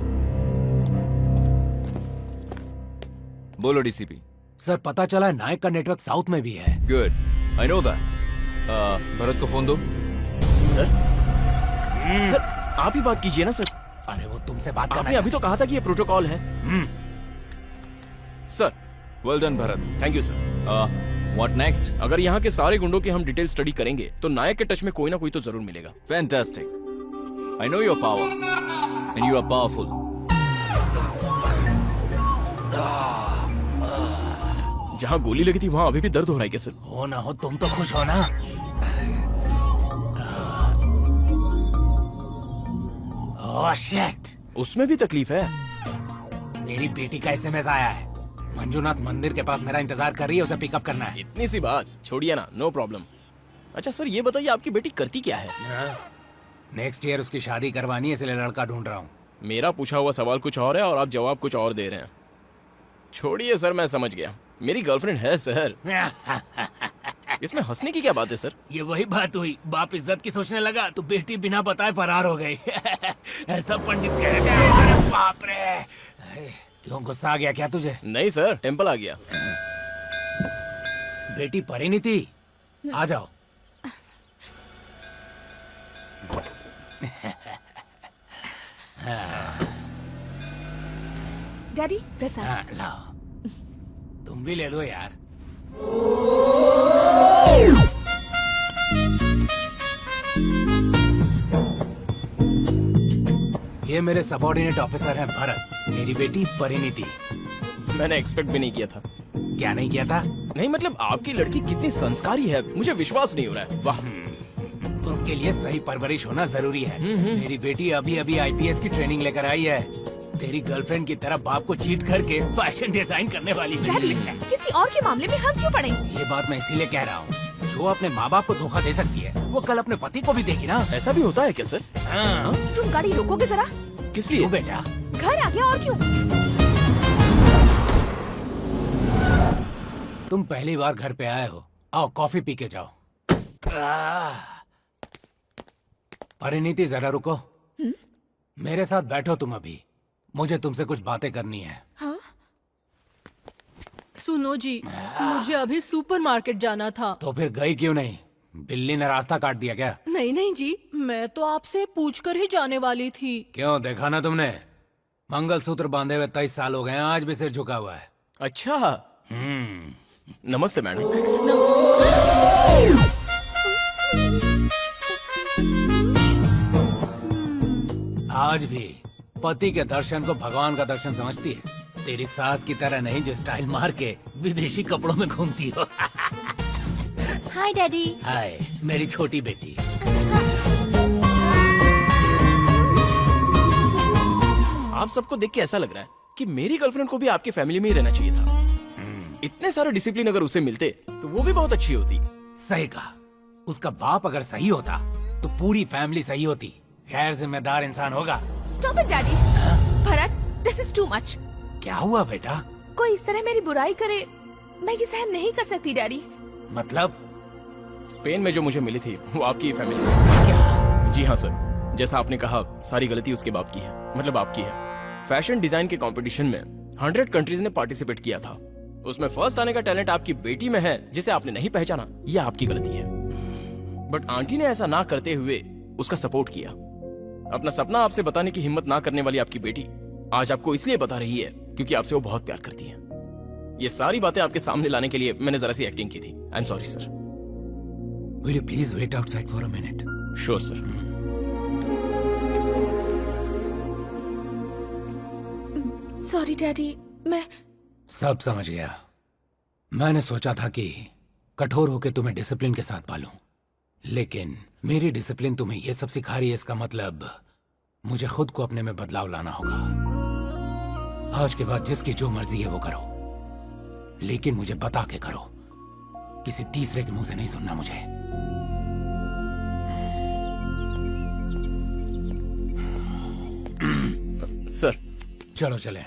बोलो डीसीपी। सर पता चला है नायक का नेटवर्क साउथ में भी है। Good. I know that. Bharat को फोन दो। सर आप ही बात कीजिए ना सर। अरे वो तुमसे बात करना आपने अभी तो कहा था कि ये प्रोटोकॉल है। Sir Well done, Bharat. Thank you sir. What next? अगर यहाँ के सारे गुंडों की हम डिटेल स्टडी करेंगे तो नायक के टच में कोई ना कोई तो जरूर मिलेगा। Fantastic. I know your power, and you are powerful. जहाँ गोली लगी थी वहाँ अभी भी दर्द हो रहा है क्या सर? हो ना हो तुम तो खुश हो ना। ओह शिट, उसमें भी तकलीफ है। मेरी बेटी का SMS आया है। मंजूनाथ मंदिर के पास मेरा इंतजार कर रही है, उसे पिकअप करना है। इतनी सी बात, छोड़िए ना, नो प्रॉब्लम। अच्छा सर ये बताइए आपकी बेटी करती क्या है? नेक्स्ट ईयर उसकी शादी करवानी है, इसलिए लड़का ढूंढ रहा हूँ। मेरा पूछा हुआ सवाल कुछ और है और आप जवाब कुछ और दे रहे हैं। छोड़िए सर, मैं समझ गया, मेरी गर्लफ्रेंड है सर। इसमें हंसने की क्या बात है सर? ये वही बात हुई, बाप इज्जत की सोचने लगा तो बेटी बिना बताए फरार हो गई। ऐसा पंडित कह रहे थे। अरे बाप रे, क्यों गुस्सा आ गया क्या तुझे? नहीं सर, टेम्पल आ गया। बेटी परिणीति आ जाओ। डैडी प्रसाद। लाओ, तुम भी ले लो यार। ये मेरे सबऑर्डिनेट ऑफिसर हैं भरत, मेरी बेटी परिणीति। मैंने एक्सपेक्ट भी नहीं किया था। क्या नहीं किया था? नहीं मतलब आपकी लड़की कितनी संस्कारी है, मुझे विश्वास नहीं हो रहा है। वाह। उसके लिए सही परवरिश होना जरूरी है। मेरी बेटी अभी अभी आईपीएस की ट्रेनिंग लेकर आई है। तेरी गर्लफ्रेंड की तरह बाप को चीट करके फैशन डिजाइन करने वाली डैडी, किसी और के मामले में हम क्यों पड़े? ये बात मैं इसीलिए कह रहा हूँ, जो अपने माँ बाप को धोखा दे सकती है वो कल अपने पति को भी देगी ना। ऐसा भी होता है क्या सर? हाँ। तुम गाड़ी रोकोगे जरा? किस लिए? बेटा घर आ गया और क्यों? तुम पहली बार घर पे आए हो, आओ कॉफी पी के जाओ। परिणीति जरा रुको। मेरे साथ बैठो तुम अभी, मुझे तुमसे कुछ बातें करनी है। हाँ? सुनो जी, मुझे अभी सुपरमार्केट जाना था। तो फिर गई क्यों नहीं? बिल्ली ने रास्ता काट दिया क्या? नहीं नहीं जी, मैं तो आपसे पूछकर ही जाने वाली थी। क्यों, देखा ना तुमने? मंगलसूत्र बांधे हुए 23 साल हो गए हैं, आज भी सिर झुका हुआ है। अच्छा। नमस्ते मैडम। आज भी पति के दर्शन को भगवान का दर्शन समझती है। तेरी सास की तरह नहीं जो स्टाइल मार के विदेशी कपड़ों में घूमती हो। हाय डैडी। हाय मेरी छोटी बेटी। आप सबको देख के ऐसा लग रहा है कि मेरी गर्लफ्रेंड को भी आपकी फैमिली में ही रहना चाहिए था। इतने सारे डिसिप्लिन अगर उसे मिलते तो वो भी बहुत अच्छी होती। सही कहा। उसका बाप अगर सही होता तो पूरी फैमिली सही होती। गैर जिम्मेदार इंसान होगा। Stop it daddy. Bharat, this is too much. क्या हुआ बेटा? कोई इस तरह मेरी बुराई करे, मैं ये सहन नहीं कर सकती डैडी। मतलब? स्पेन में जो मुझे मिली थी वो आपकी फैमिली। क्या? जी हाँ सर, जैसा आपने कहा सारी गलती उसके बाप की है, मतलब आपकी है। फैशन डिजाइन के कंपटीशन में 100 कंट्रीज ने पार्टिसिपेट किया था। उसमें फर्स्ट आने का टैलेंट आपकी बेटी में है जिसे आपने नहीं पहचाना, यह आपकी गलती है। बट आंटी ने ऐसा ना करते हुए उसका सपोर्ट किया। अपना सपना आपसे बताने की हिम्मत ना करने वाली आपकी बेटी आज आपको इसलिए बता रही है क्योंकि आपसे वो बहुत प्यार करती है। ये सारी बातें आपके सामने लाने के लिए मैंने जरा सी एक्टिंग की थी। I am sorry sir. Will you please wait outside for a minute? Sure sir. Sorry daddy, मैं सब समझ गया। मैंने सोचा था कि कठोर होकर तुम्हें डिसिप्लिन के साथ पालूं, लेकिन मेरी डिसिप्लिन तुम्हें ये सब सिखा रही है। इसका मतलब मुझे खुद को अपने में बदलाव लाना होगा। आज के बाद जिसकी जो मर्जी है वो करो, लेकिन मुझे बता के करो। किसी तीसरे के मुंह से नहीं सुनना मुझे। सर चलो चले।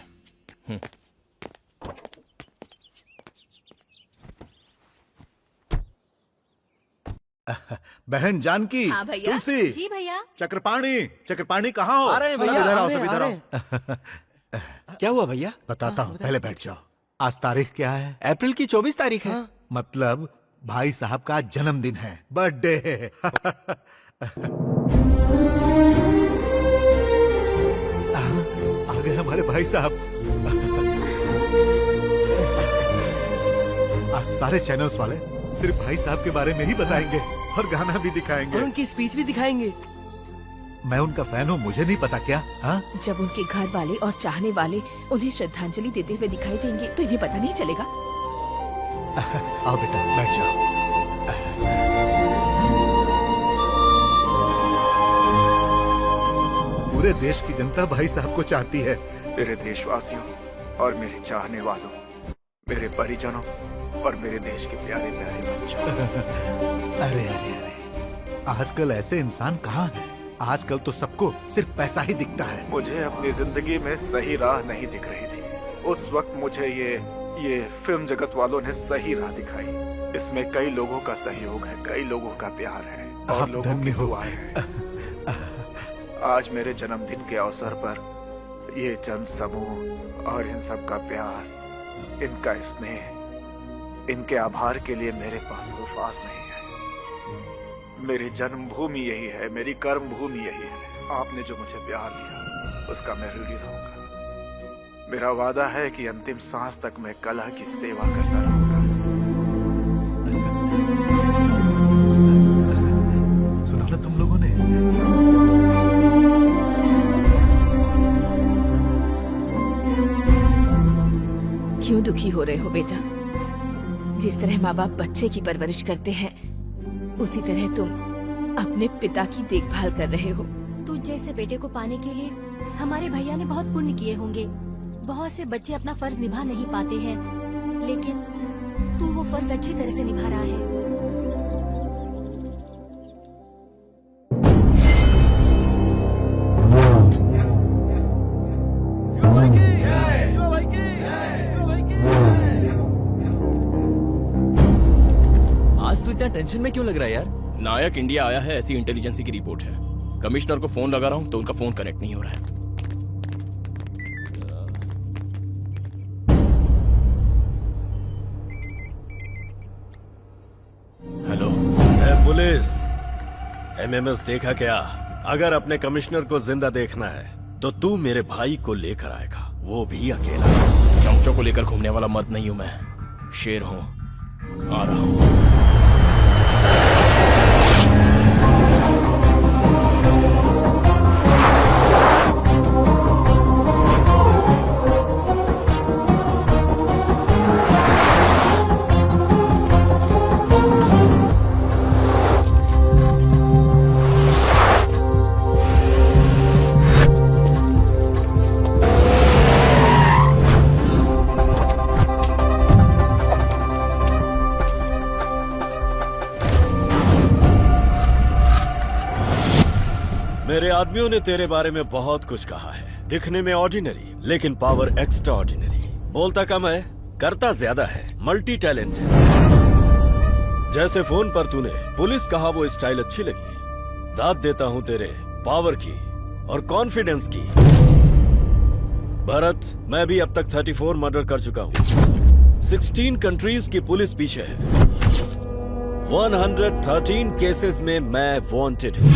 बहन जानकी। हाँ भैया। तुलसी। जी भैया। चक्रपाणी कहाँ हो? आ रहे हैं भैया, इधर आओ, आ रहे सब हैं, इधर आ आओ। क्या हुआ भैया? बताता हूँ, पहले बैठ जाओ। आज तारीख क्या है? अप्रैल की 24 तारीख है। मतलब भाई साहब का जन्मदिन है, बर्थडे है। आ गए हमारे भाई साहब। आज सारे चैनल्स वाले सिर्फ भाई साहब के बारे में ही बताएंगे और गाना भी दिखाएंगे और उनकी स्पीच भी दिखाएंगे। मैं उनका फैन हूँ, मुझे नहीं पता क्या? हाँ? जब उनके घर वाले और चाहने वाले उन्हें श्रद्धांजलि देते हुए दिखाई देंगे तो इन्हें पता नहीं चलेगा। आओ बेटा, बैठ जाओ। पूरे देश की जनता भाई साहब को चाहती है। मेरे देशवासियों और मेरे चाहने वालों, मेरे परिजनों और मेरे देश के प्यारे प्यारे बच्चों। अरे अरे अरे, आजकल ऐसे इंसान कहाँ हैं? आजकल तो सबको सिर्फ पैसा ही दिखता है। मुझे अपनी जिंदगी में सही राह नहीं दिख रही थी। उस वक्त मुझे ये फिल्म जगत वालों ने सही राह दिखाई। इसमें कई लोगों का सहयोग है, कई लोगों का प्यार है और लोगों की दुआएं हैं। आज मेरे जन्मदिन के अवसर पर ये जन समूह और इन सब का प्यार, इनका स्नेह, इनके आभार के लिए मेरे पास अल्फाज नहीं है। मेरी जन्मभूमि यही है, मेरी कर्म भूमि यही है। आपने जो मुझे प्यार दिया उसका मैं ऋणी रहूंगा। मेरा वादा है कि अंतिम सांस तक मैं कला की सेवा करता रहूंगा। सुना ना तुम लोगों ने? क्यों दुखी हो रहे हो बेटा? जिस तरह माँ बाप बच्चे की परवरिश करते हैं, उसी तरह तुम अपने पिता की देखभाल कर रहे हो। तू जैसे बेटे को पाने के लिए हमारे भैया ने बहुत पुण्य किए होंगे। बहुत से बच्चे अपना फर्ज निभा नहीं पाते हैं, लेकिन तू वो फर्ज अच्छी तरह से निभा रहा है। आज तो इतना टेंशन में क्यों लग रहा है यार? नायक इंडिया आया है, ऐसी इंटेलिजेंसी की रिपोर्ट है। कमिश्नर को फोन लगा रहा हूँ तो उनका फोन कनेक्ट नहीं हो रहा है। हेलो पुलिस, एमएमएस देखा क्या? अगर अपने कमिश्नर को जिंदा देखना है तो तू मेरे भाई को लेकर आएगा, वो भी अकेला। चमचों को लेकर घूमने वाला मर्द नहीं हूं मैं, शेर हूं। आ रहा हूं। मेरे आदमियों ने तेरे बारे में बहुत कुछ कहा है। दिखने में ऑर्डिनरी, लेकिन पावर एक्स्ट्रा ऑर्डिनरी। बोलता कम है, करता ज्यादा है, मल्टी टैलेंटेड। जैसे फोन पर तूने पुलिस कहा, वो स्टाइल अच्छी लगी। दाद देता हूँ तेरे पावर की और कॉन्फिडेंस की। भरत, मैं भी अब तक 34 मर्डर कर चुका हूँ। 16 कंट्रीज की पुलिस पीछे है। 113 केसेस में मैं वांटेड हूँ।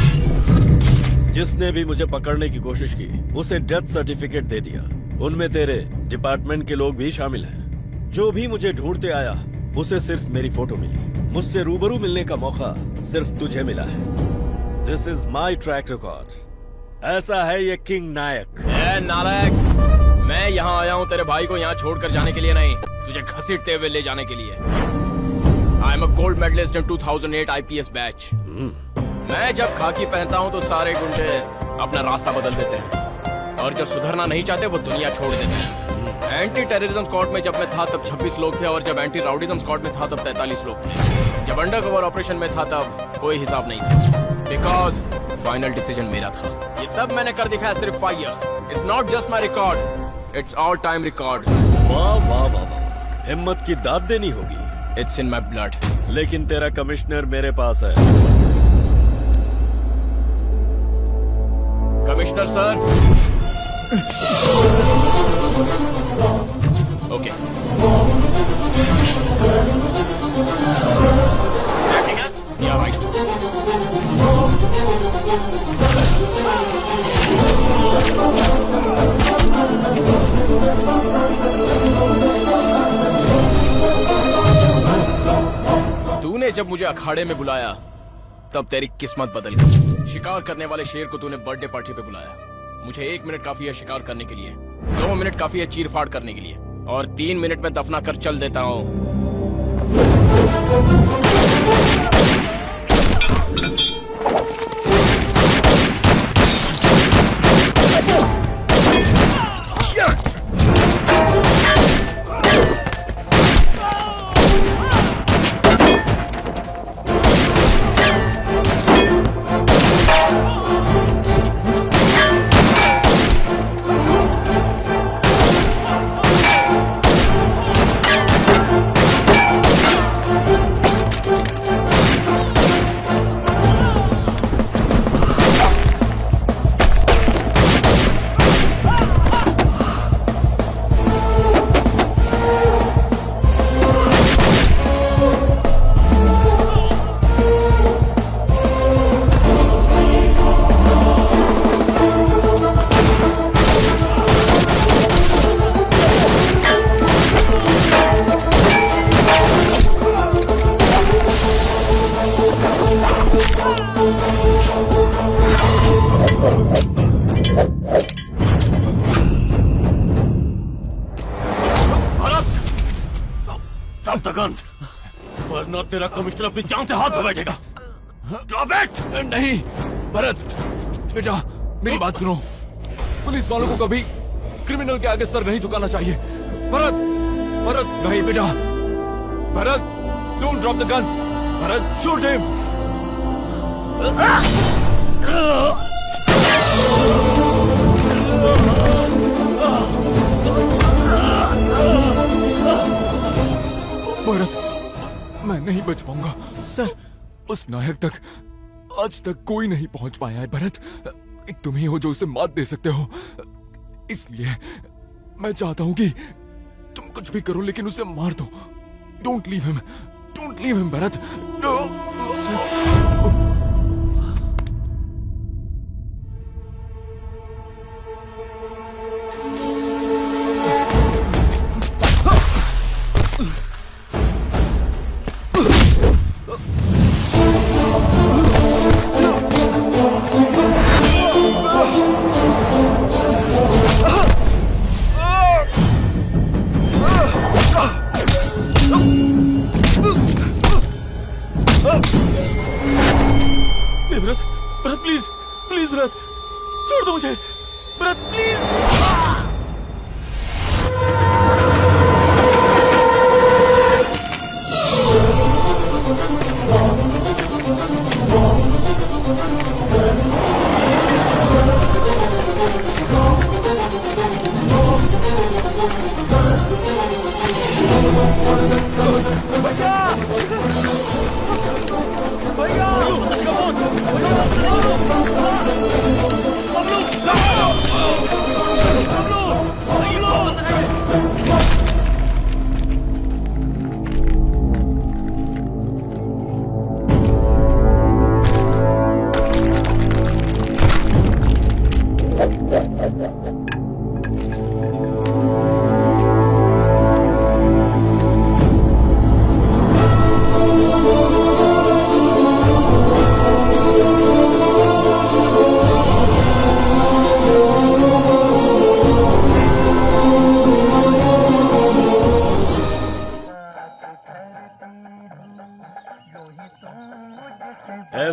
जिसने भी मुझे पकड़ने की कोशिश की उसे डेथ सर्टिफिकेट दे दिया। उनमें तेरे डिपार्टमेंट के लोग भी शामिल हैं। जो भी मुझे ढूंढते आया उसे सिर्फ मेरी फोटो मिली। मुझसे रूबरू मिलने का मौका सिर्फ तुझे मिला है। This is my track record. ऐसा है ये किंग नायक। नालायक, मैं यहाँ आया हूँ तेरे भाई को यहाँ छोड़कर जाने के लिए नहीं, तुझे घसीटते हुए ले जाने के लिए। I am a gold medallist in 2008 IPS बैच। मैं जब खाकी पहनता हूँ तो सारे गुंडे अपना रास्ता बदल देते हैं, और जो सुधरना नहीं चाहते वो दुनिया छोड़ देते हैं। एंटी टेररिज्म स्क्वाड में जब मैं था तब 26 लोग थे, और जब एंटी राउडिज्म स्क्वाड में था तब 43 लोग थे। जब अंडरकवर ऑपरेशन में था तब कोई हिसाब नहीं था, बिकॉज फाइनल डिसीजन मेरा था। ये सब मैंने कर दिखाया सिर्फ 5 years। It's not just my record, it's all time record. वाह वाह वाह वाह, हिम्मत की दाद देनी होगी। It's in my blood. लेकिन तेरा कमिश्नर मेरे पास है। Commissioner sir. ओके। या राइट। तूने जब मुझे अखाड़े में बुलाया तब तेरी किस्मत बदल गई। शिकार करने वाले शेर को तूने बर्थडे पार्टी पे बुलाया। मुझे 1 मिनट काफी है शिकार करने के लिए, 2 मिनट काफी है चीर फाड़ करने के लिए, और 3 मिनट में दफना कर चल देता हूँ। ड्रॉप द गन, वरना तेरा कमिश्नर अपनी जान से हाथ धो बैठेगा। Drop it. नहीं भरत बेटा, मेरी बात सुनो। पुलिस वालों को कभी क्रिमिनल के आगे सर नहीं झुकाना चाहिए। भरत, भरत नहीं बेटा, Bharat don't drop the gun. Bharat shoot him. Bharat, मैं नहीं बच पाऊंगा सर। उस नायक तक आज तक कोई नहीं पहुंच पाया है भरत। एक तुम ही हो जो उसे मात दे सकते हो, इसलिए मैं चाहता हूं कि तुम कुछ भी करो लेकिन उसे मार दो। Don't leave him, don't leave him Bharat. Bharat, Bharat please, please Bharat, छोड़ दो मुझे। भरत प्लीज।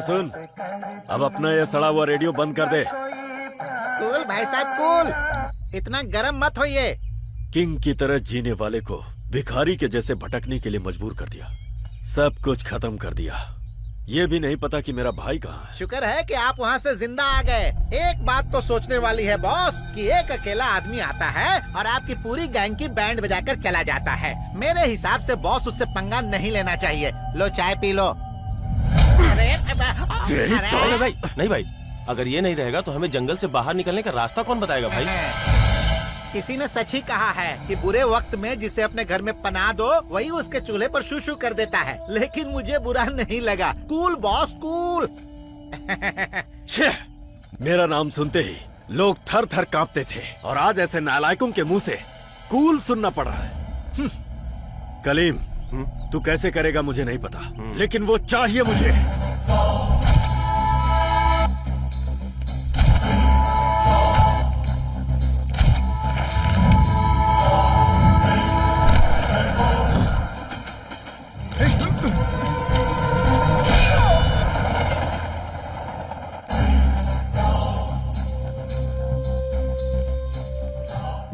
सुन, अब अपना ये सड़ा हुआ रेडियो बंद कर दे। कूल भाई साहब कूल, इतना गरम मत होइए। किंग की तरह जीने वाले को भिखारी के जैसे भटकने के लिए मजबूर कर दिया, सब कुछ खत्म कर दिया। ये भी नहीं पता कि मेरा भाई कहाँ है। शुक्र है कि आप वहाँ से जिंदा आ गए। एक बात तो सोचने वाली है बॉस कि एक अकेला आदमी आता है और आपकी पूरी गैंग की बैंड बजाकर चला जाता है। मेरे हिसाब से बॉस उससे पंगा नहीं लेना चाहिए। लो चाय पी लो। अरे भाई, नहीं भाई, अगर ये नहीं रहेगा तो हमें जंगल से बाहर निकलने का रास्ता कौन बताएगा भाई? किसी ने सच ही कहा है कि बुरे वक्त में जिसे अपने घर में पनाह दो वही उसके चूल्हे पर शू शू कर देता है। लेकिन मुझे बुरा नहीं लगा। Cool boss cool. मेरा नाम सुनते ही लोग थर थर कांपते थे और आज ऐसे नालायकों के मुंह से कूल सुनना पड़ रहा है। कलीम, तू कैसे करेगा मुझे नहीं पता, लेकिन वो चाहिए मुझे।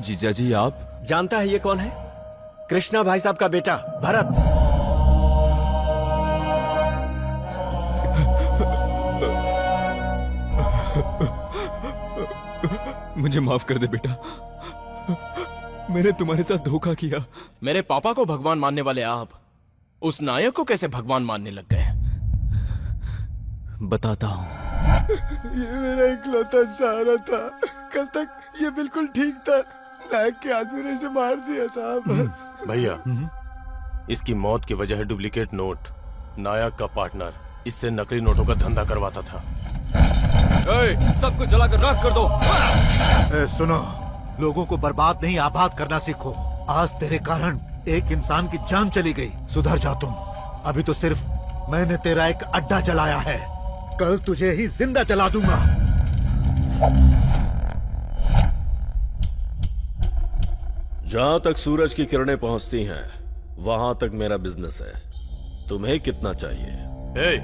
जीजा जी, आप जानता है ये कौन है? कृष्णा भाई साहब का बेटा भरत। मुझे माफ कर दे बेटा, मैंने तुम्हारे साथ धोखा किया। मेरे पापा को भगवान मानने वाले आप उस नायक को कैसे भगवान मानने लग गए? बताता हूँ। ये मेरा इकलौता सहारा था। कल तक ये बिल्कुल ठीक था। नायक के आदमी ने इसे मार दिया साहब। भैया, इसकी मौत की वजह है डुप्लीकेट नोट। नायक का पार्टनर इससे नकली नोटों का धंधा करवाता था। सबको जलाकर राख कर दो। सुनो, लोगों को बर्बाद नहीं आबाद करना सीखो। आज तेरे कारण एक इंसान की जान चली गई। सुधर जा तुम। अभी तो सिर्फ मैंने तेरा एक अड्डा जलाया है, कल तुझे ही जिंदा जला दूंगा। जहां तक सूरज की किरणें पहुंचती हैं, वहां तक मेरा बिजनेस है। तुम्हें कितना चाहिए? ए,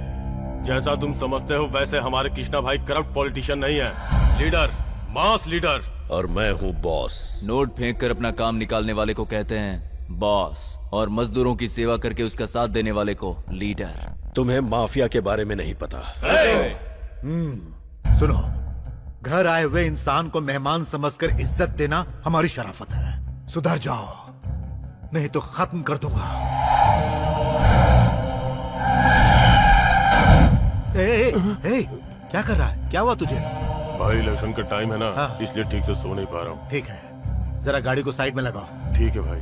जैसा तुम समझते हो वैसे हमारे कृष्णा भाई करप्ट पॉलिटिशियन नहीं है, लीडर, मास लीडर। और मैं हूँ बॉस। नोट फेंक कर अपना काम निकालने वाले को कहते हैं बॉस, और मजदूरों की सेवा करके उसका साथ देने वाले को लीडर। तुम्हें माफिया के बारे में नहीं पता। सुनो, घर आए हुए इंसान को मेहमान समझकर इज्जत देना हमारी शराफत है। सुधर जाओ, नहीं तो खत्म कर दूंगा। ए, क्या कर रहा है? क्या हुआ तुझे? भाई इलेक्शन का टाइम है ना, हाँ। इसलिए ठीक से सो नहीं पा रहा हूँ। ठीक है, जरा गाड़ी को साइड में लगाओ। ठीक है भाई।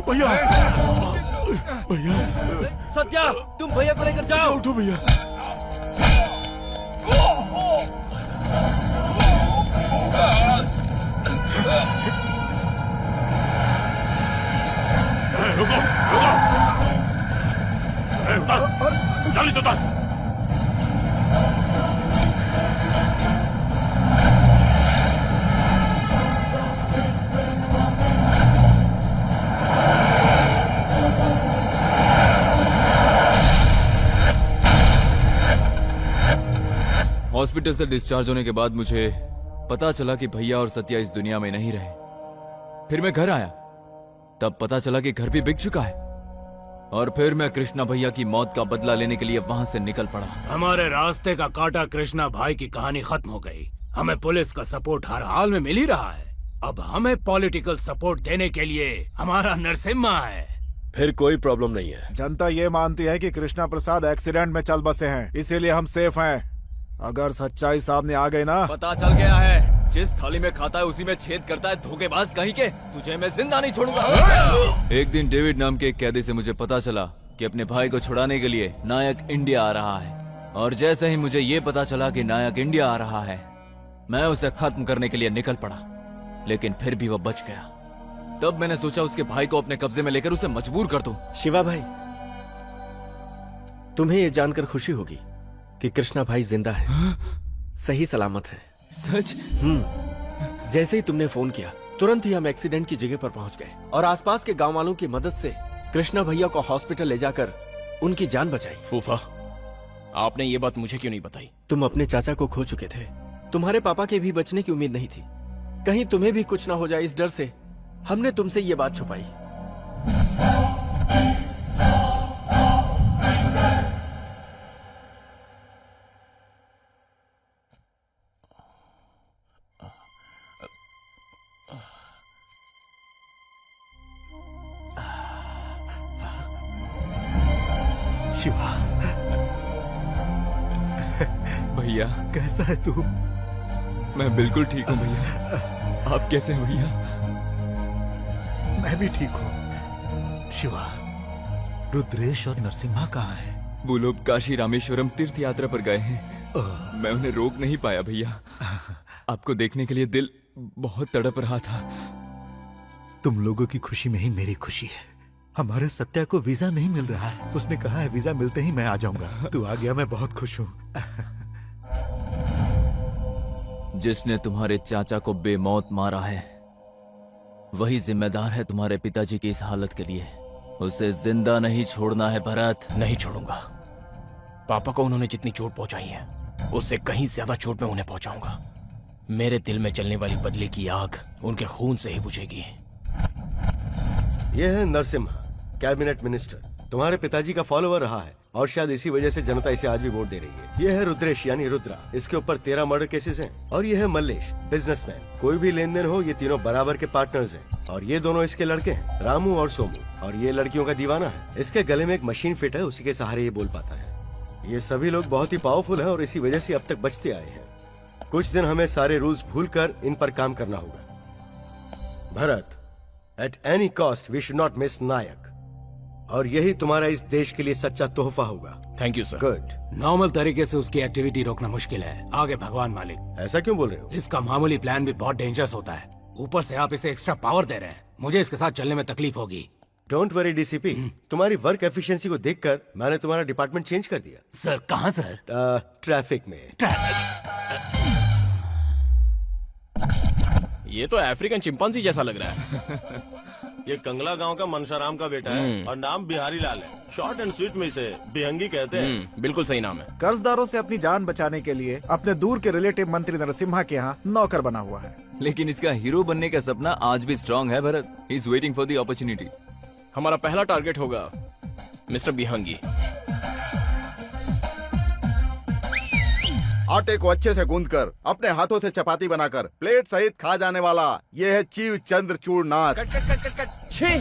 भैया, भैया, सत्या, तुम भैया को लेकर जाओ। उठो भैया। रुको, जल्दी तो उतार। हॉस्पिटल से डिस्चार्ज होने के बाद मुझे पता चला कि भैया और सत्या इस दुनिया में नहीं रहे। फिर मैं घर आया, तब पता चला कि घर भी बिक चुका है। और फिर मैं कृष्णा भैया की मौत का बदला लेने के लिए वहां से निकल पड़ा। हमारे रास्ते का काटा कृष्णा भाई की कहानी खत्म हो गई। हमें पुलिस का सपोर्ट हर हाल में मिल ही रहा है। अब हमें पॉलिटिकल सपोर्ट देने के लिए हमारा नरसिम्हा है। फिर कोई प्रॉब्लम नहीं है। जनता ये मानती है कि कृष्णा प्रसाद एक्सीडेंट में चल बसे हैं, इसीलिए हम सेफ हैं। अगर सच्चाई सामने आ गई ना, पता चल गया है, जिस थाली में खाता है उसी में छेद करता है, धोखेबाज कहीं के। तुझे मैं जिंदा नहीं छोड़ूंगा। एक दिन डेविड नाम के एक कैदी से मुझे पता चला कि अपने भाई को छुड़ाने के लिए नायक इंडिया आ रहा है। और जैसे ही मुझे ये पता चला कि नायक इंडिया आ रहा है, मैं उसे खत्म करने के लिए निकल पड़ा। लेकिन फिर भी वो बच गया। तब मैंने सोचा उसके भाई को अपने कब्जे में लेकर उसे मजबूर कर दूं। शिवा भाई, तुम्हें ये जानकर खुशी होगी कि कृष्णा भाई जिंदा है, सही सलामत है। सच? जैसे ही तुमने फोन किया, तुरंत ही हम एक्सीडेंट की जगह पर पहुंच गए और आसपास के गांव वालों की मदद से कृष्णा भैया को हॉस्पिटल ले जाकर उनकी जान बचाई। फूफा, आपने ये बात मुझे क्यों नहीं बताई? तुम अपने चाचा को खो चुके थे, तुम्हारे पापा के भी बचने की उम्मीद नहीं थी। कहीं तुम्हें भी कुछ ना हो जाए, इस डर से हमने तुमसे ये बात छुपाई। शिवा, भैया कैसा है तू? मैं बिल्कुल ठीक हूँ भैया। आप कैसे हैं भैया? मैं भी ठीक हूँ। शिवा, रुद्रेश और नरसिम्हा कहाँ हैं? वो लोग काशी रामेश्वरम तीर्थ यात्रा पर गए हैं। मैं उन्हें रोक नहीं पाया भैया। आपको देखने के लिए दिल बहुत तड़प रहा था। तुम लोगों की खुशी में ही मेरी खुशी है। हमारे सत्या को वीजा नहीं मिल रहा है। उसने कहा है वीजा मिलते ही मैं आ जाऊंगा। तू आ गया, मैं बहुत खुश हूँ। जिसने तुम्हारे चाचा को बेमौत मारा है, वही जिम्मेदार है तुम्हारे पिताजी की इस हालत के लिए। उसे जिंदा नहीं छोड़ना है भरत। नहीं छोड़ूंगा। पापा को उन्होंने जितनी चोट पहुंचाई है, उससे कहीं ज्यादा चोट मैं उन्हें पहुंचाऊंगा। मेरे दिल में चलने वाली बदले की आग उनके खून से ही बुझेगी। यह है नरसिम्हा, कैबिनेट मिनिस्टर। तुम्हारे पिताजी का फॉलोवर रहा है और शायद इसी वजह से जनता इसे आज भी वोट दे रही है। यह है रुद्रेश यानी रुद्रा, इसके ऊपर 13 मर्डर केसेस हैं। और यह है मल्लेश, बिजनेसमैन। कोई भी लेन देन हो, ये तीनों बराबर के पार्टनर्स हैं। और ये दोनों इसके लड़के हैं, रामू और सोमू। और ये लड़कियों का दीवाना है। इसके गले में एक मशीन फिट है, उसी के सहारे ये बोल पाता है। ये सभी लोग बहुत ही पावरफुल हैं और इसी वजह से अब तक बचते आए हैं। कुछ दिन हमें सारे रूल्स भूलकर इन पर काम करना होगा। Bharat, at any cost we should not miss Nayak. और यही तुम्हारा इस देश के लिए सच्चा तोहफा होगा। Thank you sir. Good. Normal तरीके से उसकी एक्टिविटी रोकना मुश्किल है, आगे भगवान मालिक। ऐसा क्यों बोल रहे हो? इसका मामूली प्लान भी बहुत डेंजरस होता है, ऊपर से आप इसे एक्स्ट्रा पावर दे रहे हैं, मुझे इसके साथ चलने में तकलीफ होगी। डोंट वरी डीसीपी, तुम्हारी वर्क एफिशिएंसी को देखकर मैंने तुम्हारा डिपार्टमेंट चेंज कर दिया। सर कहाँ सर? ट्रैफिक में। ये तो अफ्रीकन चिंपांजी जैसा लग रहा है। ये कंगला गांव का मनसाराम का बेटा है और नाम बिहारी लाल है। शॉर्ट एंड स्वीट में इसे बिहंगी कहते हैं। बिल्कुल सही नाम है। कर्जदारों से अपनी जान बचाने के लिए अपने दूर के रिलेटिव मंत्री नरसिम्हा के यहाँ नौकर बना हुआ है। लेकिन इसका हीरो बनने का सपना आज भी स्ट्रांग है Bharat. He is waiting for the opportunity. हमारा पहला टारगेट होगा मिस्टर बिहंगी। आटे को अच्छे से गूंदकर अपने हाथों से चपाती बनाकर प्लेट सहित खा जाने वाला ये है chief Chandrachud Nath. Cut cut cut cut cut. छी!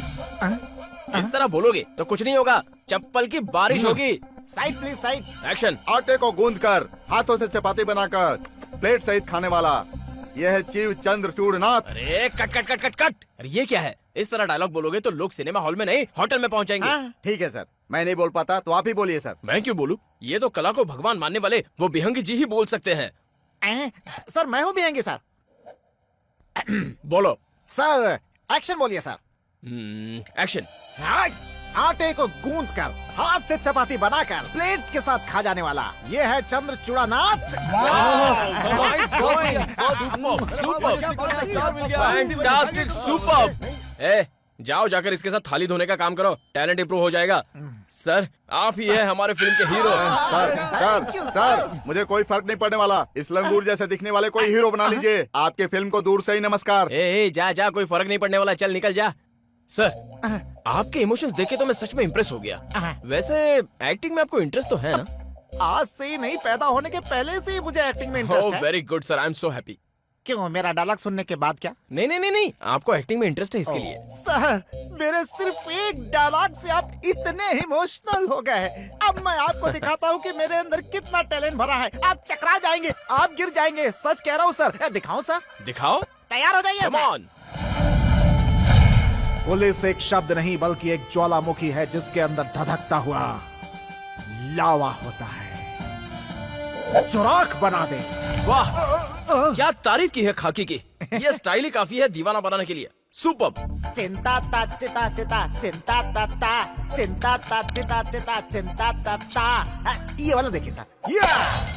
इस तरह बोलोगे तो कुछ नहीं होगा, चप्पल की बारिश होगी। Side please side. एक्शन। आटे को गूंदकर हाथों से चपाती बनाकर प्लेट सहित खाने वाला यह है चीव चंद्रचूड़ नाथ। अरे cut cut cut cut cut. अरे ये क्या है? इस तरह डायलॉग बोलोगे तो लोग सिनेमा हॉल में नहीं होटल में पहुंचेंगे। ठीक है सर, मैं नहीं बोल पाता तो आप ही बोलिए सर। मैं क्यों बोलूं? ये तो कला को भगवान मानने वाले वो बिहंगी जी ही बोल सकते हैं। सर मैं हूँ बिहंगी सर। बोलो सर एक्शन बोलिए सर। एक्शन। आटे को गूंदकर हाथ से चपाती बनाकर प्लेट के साथ खा जाने वाला ये है चंद्रचूड़ा नाथ। Fantastic, super. ए जाओ जाकर इसके साथ थाली धोने का काम करो, टैलेंट इंप्रूव हो जाएगा। सर आप ही है हमारे फिल्म के हीरो। सर मुझे कोई फर्क नहीं पड़ने वाला, इस लंगूर जैसे दिखने वाले कोई हीरो बना लीजिए। आपके फिल्म को दूर से ही नमस्कार। ए जा जा, कोई फर्क नहीं पड़ने वाला, चल निकल जा। सर आपके इमोशंस देखे तो मैं सच में इम्प्रेस हो गया। वैसे एक्टिंग में आपको इंटरेस्ट तो है ना? आज से ही नहीं, पैदा होने के पहले से ही मुझे एक्टिंग में इंटरेस्ट है। Very good sir, I am so happy. क्यों, मेरा डायलॉग सुनने के बाद क्या? नहीं नहीं नहीं नहीं, आपको एक्टिंग में इंटरेस्ट है इसके लिए। सर मेरे सिर्फ एक डायलॉग से आप इतने इमोशनल हो गए। अब मैं आपको दिखाता हूँ कि मेरे अंदर कितना टैलेंट भरा है। आप चकरा जाएंगे, आप गिर जाएंगे, सच कह रहा हूँ सर। दिखाऊं सर? दिखाओ। तैयार हो जाइए सर। पुलिस एक शब्द नहीं बल्कि एक ज्वालामुखी है जिसके अंदर धधकता हुआ लावा होता है। सुराख बना दे। वाह क्या तारीफ की है खाकी की। ये स्टाइल ही काफी है दीवाना बनाने के लिए। सुपर। चिंता ता चिता चिता चिंता ता चिंता ता चिता चिता चिंता ता। ये वाला देखिए सर।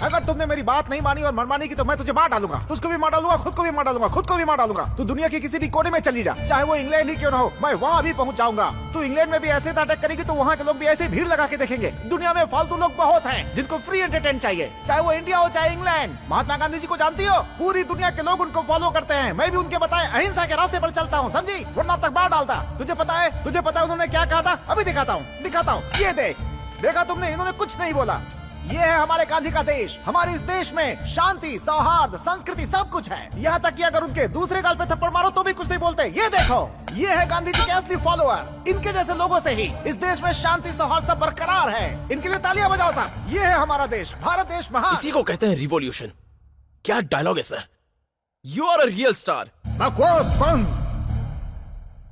अगर तुमने मेरी बात नहीं मानी और मनमानी की तो मैं तुझे मार डालूंगा, तुझको भी मार डालूंगा, खुद को भी मार डालूंगा, खुद को भी मार डालूंगा। तू दुनिया के किसी भी कोने में चली जा, चाहे वो इंग्लैंड ही क्यों ना हो, मैं वहाँ भी पहुँच जाऊंगा। तू इंग्लैंड में भी ऐसे अटैक करेगी तो वहाँ के लोग भी ऐसे भीड़ लगा के देखेंगे। दुनिया में फालतू लोग बहुत हैं जिनको फ्री एंटरटेनमेंट चाहिए, चाहे वो इंडिया हो चाहे इंग्लैंड। महात्मा गांधी जी को जानती हो? पूरी दुनिया के लोग उनको फॉलो करते हैं। मैं भी उनके बताए अहिंसा के रास्ते पर चलता हूँ, समझी? वरना अब तक बाढ़ डालता। तुझे पता है उन्होंने क्या कहा था? अभी दिखाता हूँ। ये देख, देखा तुमने? इन्होंने कुछ नहीं बोला। ये है हमारे गांधी का देश। हमारे इस देश में शांति, सौहार्द, संस्कृति सब कुछ है। यहाँ तक कि अगर उनके दूसरे गाल पे थप्पड़ मारो तो भी कुछ नहीं बोलते। ये देखो, ये है गांधी जी के असली फॉलोअर। इनके जैसे लोगों से ही इस देश में शांति, सौहार्द सब बरकरार है। इनके लिए तालियां बजाओ साहब। ये है हमारा देश, भारत देश महान। इसी को कहते हैं रिवॉल्यूशन। क्या डायलॉग है sir. You are a real star. बकवास बंद।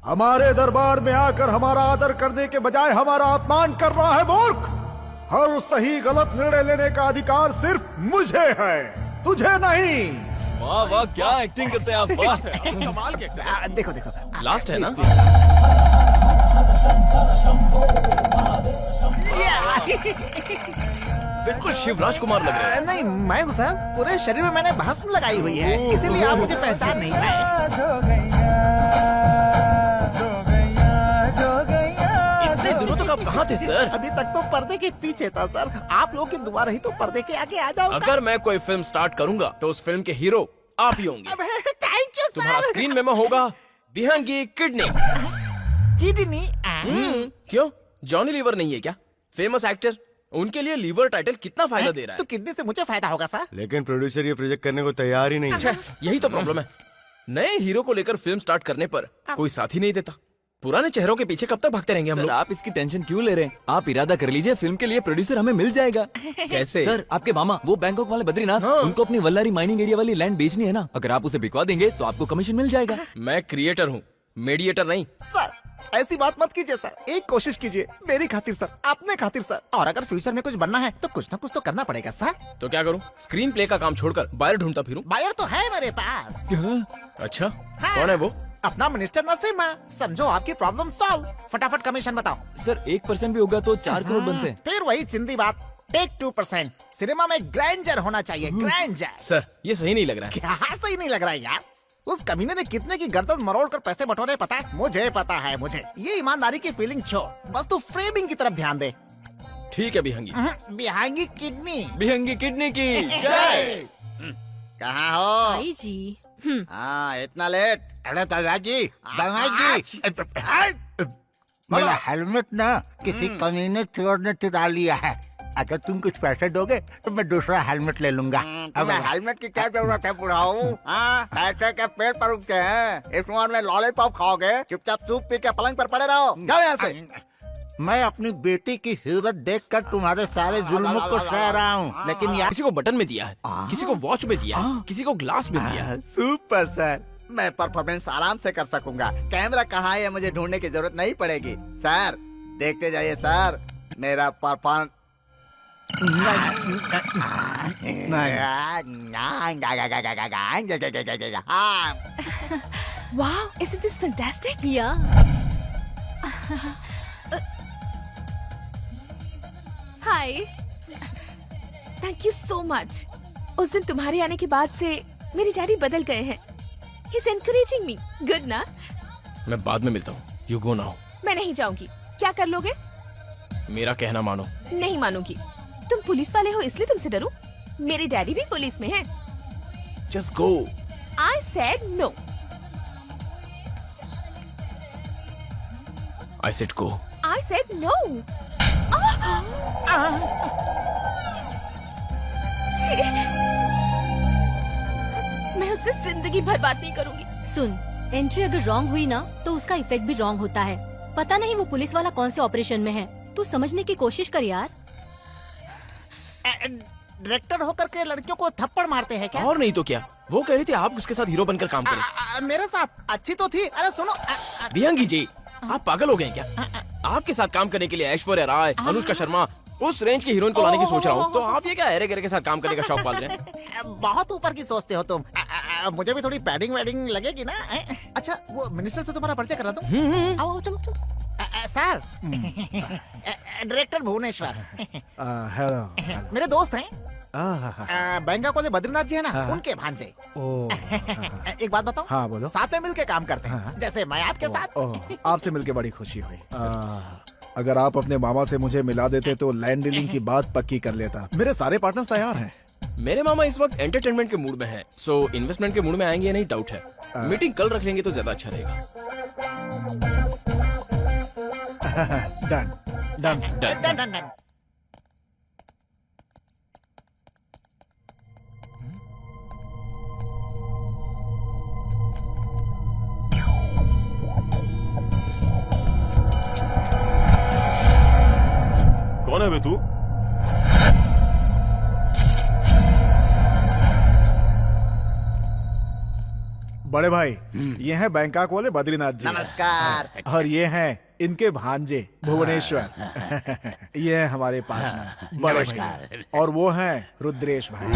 हमारे दरबार में आकर हमारा आदर करने के बजाय हमारा अपमान कर रहा है मूर्ख। हर सही गलत निर्णय लेने का अधिकार सिर्फ मुझे है, तुझे नहीं। वाह वाह क्या एक्टिंग करते हैं आप। बात है कमाल के एक्टर। देखो देखो, लास्ट है ना? बिल्कुल शिवराज कुमार लग रहे हैं। नहीं मैं हूँ सर, पूरे शरीर में मैंने भस्म लगाई हुई है, इसीलिए आप मुझे पहचान नहीं पाए। इतने दिनों तक आप कहाँ थे सर? अभी तक तो पर्दे के पीछे था सर। आप लोगों की दुआ रही तो पर्दे के आगे आ जाओ। अगर मैं कोई फिल्म स्टार्ट करूंगा तो उस फिल्म के हीरो आप ही होंगे। थैंक यू तुम्हारा सर। स्क्रीन मेमो होगा बिहंगी किडनी। किडनी? क्यों, जॉनी लीवर नहीं है क्या फेमस एक्टर? उनके लिए लीवर टाइटल कितना फायदा दे रहा है। तो किडनी से मुझे फायदा होगा सर। लेकिन प्रोड्यूसर ये प्रोजेक्ट करने को तैयार ही नहीं है। यही तो प्रॉब्लम है। नए हीरो को लेकर फिल्म स्टार्ट करने पर कोई साथ ही नहीं देता। पुराने चेहरों के पीछे कब तक भागते रहेंगे हम लोग? आप इसकी टेंशन क्यों ले रहे हैं? आप इरादा कर लीजिए, फिल्म के लिए प्रोड्यूसर हमें मिल जाएगा। कैसे? सर आपके मामा वो बैंकॉक वाले बद्रीनाथ, उनको अपनी वल्लारी माइनिंग एरिया वाली लैंड बेचनी है ना। अगर आप उसे बिकवा देंगे तो आपको कमीशन मिल जाएगा। मैं क्रिएटर हूँ, मीडिएटर नहीं। सर ऐसी बात मत कीजिए सर, एक कोशिश कीजिए मेरी खातिर सर, अपने खातिर सर। और अगर फ्यूचर में कुछ बनना है तो कुछ ना कुछ तो करना पड़ेगा सर। तो क्या करूं? स्क्रीन प्ले का काम छोड़कर बायर ढूंढता फिरूं? बायर तो है मेरे पास। अच्छा, हाँ। कौन है वो? अपना मिनिस्टर नसीम है। समझो आपकी प्रॉब्लम सॉल्व। फटाफट कमीशन बताओ। सर 1% भी होगा तो 4 करोड़ बनते हैं। फिर वही चिंदी बात, टेक 2%। सिनेमा में ग्रैंडर होना चाहिए, ग्रैंडर। सर ये सही नहीं लग रहा है। क्या सही नहीं लग रहा है यार? उस कमीने ने कितने की गर्दन मरोड़ कर पैसे बटोरे पता है? मुझे पता है, मुझे। ये ईमानदारी की फीलिंग छोड़, बस तू फ्रेमिंग की तरफ ध्यान दे। ठीक है बिहंगी। बिहंगी किडनी। बिहंगी किडनी की जय। कहाँ हो? भाई जी। हाँ इतना लेट? अरे दादाजी, दादाजी, मेरा हेलमेट ना किसी कमीने चोर ने चुरा लिया है। अगर तुम कुछ पैसे दोगे तो मैं दूसरा हेलमेट ले लूंगा। अब हेलमेट की क्या जरूरत है बुढ़ाऊ? पैसे के पेट पर उगते हैं, इस उम्र में लॉलीपॉप खाओगे? चुपचाप सूप पी के पलंग पर पड़े रहो। जाओ यहाँ से। मैं अपनी बेटी की सूरत देखकर तुम्हारे सारे जुल्मों को सह रहा हूँ, लेकिन यार किसी को बटन में दिया है, किसी को वॉच में दिया है, किसी को ग्लास में दिया है। सुपर सर, मैं परफॉर्मेंस आराम से कर सकूंगा। कैमरा कहाँ है मुझे ढूंढने की जरूरत नहीं पड़ेगी। सर देखते जाइए सर, मेरा perform Wow, isn't this fantastic? Yeah. Hi. Thank you so much. उस दिन तुम्हारे आने के बाद से मेरे डैडी बदल गए हैं। He's encouraging me. Good ना? मैं बाद में मिलता हूँ। You go now. मैं नहीं जाऊंगी। क्या कर लोगे? मेरा कहना मानो। नहीं मानूंगी। तुम पुलिस वाले हो इसलिए तुमसे डरूं? मेरे डैडी भी पुलिस में हैं। Just go. I said no. I said go. I said no. मैं उससे जिंदगी भर बात नहीं करूंगी। सुन, एंट्री अगर रॉन्ग हुई ना तो उसका इफेक्ट भी रॉन्ग होता है। पता नहीं वो पुलिस वाला कौन से ऑपरेशन में है। तू समझने की कोशिश कर यार। डायरेक्टर होकर के लड़कियों को थप्पड़ मारते हैं क्या? और नहीं तो क्या? वो कह रही थी आप उसके साथ हीरो बनकर काम करें। मेरे साथ अच्छी तो थी। अरे सुनो बिहंगी जी, आप पागल हो गए हैं क्या? आपके साथ काम करने के लिए ऐश्वर्या राय, अनुष्का शर्मा, उस रेंज की हीरोइन को लाने की सोच रहा हूँ, तो आप ये क्या अरे गरे के साथ काम करने का शौक पाल रहे हैं? बहुत ऊपर की सोचते हो तुम। मुझे भी थोड़ी पैडिंग वैडिंग लगेगी ना। अच्छा वो मिनिस्टर से तुम्हारा परिचय करा दूं? आओ चलो चलो। सर डायरेक्टर भुवनेश्वर हेलो, मेरे दोस्त हैं। बैंगा कॉलेज बद्रीनाथ जी है ना, उनके भांजे। एक बात बताओ। हाँ बोलो। साथ में मिलके काम करते हैं, जैसे मैं आपके साथ। आपसे मिलके बड़ी खुशी हुई। अगर आप अपने मामा से मुझे मिला देते तो लैंड डीलिंग की बात पक्की कर लेता। मेरे सारे पार्टनर्स तैयार हैं। मेरे मामा इस वक्त एंटरटेनमेंट के मूड में हैं, सो इन्वेस्टमेंट के मूड में आएंगे नहीं डाउट है। मीटिंग कल रख लेंगे तो ज्यादा अच्छा रहेगा। Done done done done done. कौन है बे तू? बड़े भाई, ये हैं बैंकॉक वाले बद्रीनाथ जी। नमस्कार। और ये हैं इनके भांजे भुवनेश्वर। ये हैं हमारे पार्टनर बड़े भाई, और वो हैं रुद्रेश भाई।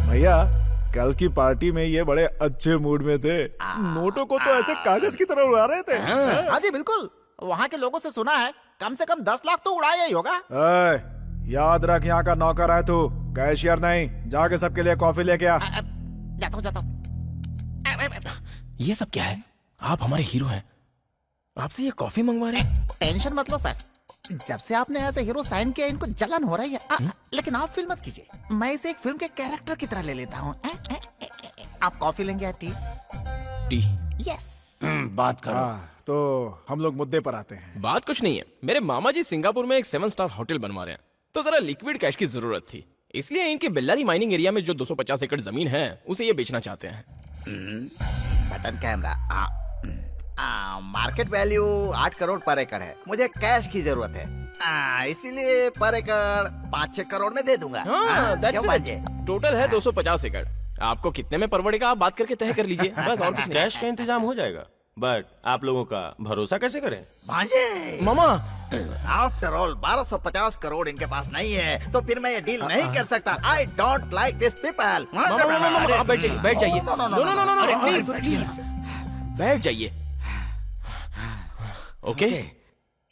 भैया कल की पार्टी में ये बड़े अच्छे मूड में थे। नोटों को तो ऐसे कागज की तरह उड़ा रहे थे। हाँ जी बिल्कुल। वहाँ के लोगों से सुना है कम से कम 10 लाख तो उड़ाया ही होगा। याद रख, यहाँ का नौकर है तू, कैशियर नहीं। जाके सबके लिए कॉफी लेके आ। जाता हूँ। ये सब क्या है? आप हमारे हीरो हैं, आपसे ये कॉफी मंगवा रहे हैं? टेंशन मत लो सर, जब से आपने ऐसे हीरो साइन किया इनको जलन हो रही है। लेकिन आप फील मत कीजिए, मैं इसे एक फिल्म के कैरेक्टर की तरह ले लेता हूँ। आप कॉफी लेंगे या टी? टी। यस। बात करो। तो हम लोग मुद्दे पर आते हैं। बात कुछ नहीं है। मेरे मामा जी सिंगापुर में एक 7 स्टार होटल बनवा रहे हैं, तो जरा लिक्विड कैश की जरूरत थी, इसलिए इनके बेल्लारी माइनिंग एरिया में जो 250 एकड़ जमीन है उसे ये बेचना चाहते हैं। Button camera. Market value 8 crore पर एकड़ है। मुझे कैश की जरूरत है, इसीलिए पर एकड़ 5-6 करोड़ में दे दूंगा। टोटल है 250 एकड़। आपको कितने में परवड़ेगा आप बात करके तय कर लीजिए, बस और कुछ नहीं। कैश का इंतजाम हो जाएगा, बट आप लोगों का भरोसा कैसे करें? भांजे मामा आफ्टर ऑल 1250 करोड़ इनके पास नहीं है, तो फिर मैं ये डील नहीं कर सकता। I don't like this people. आप बैठ जाइए, बैठ जाइए। नो नो नो नो, अरे प्लीज प्लीज बैठ जाइए। Okay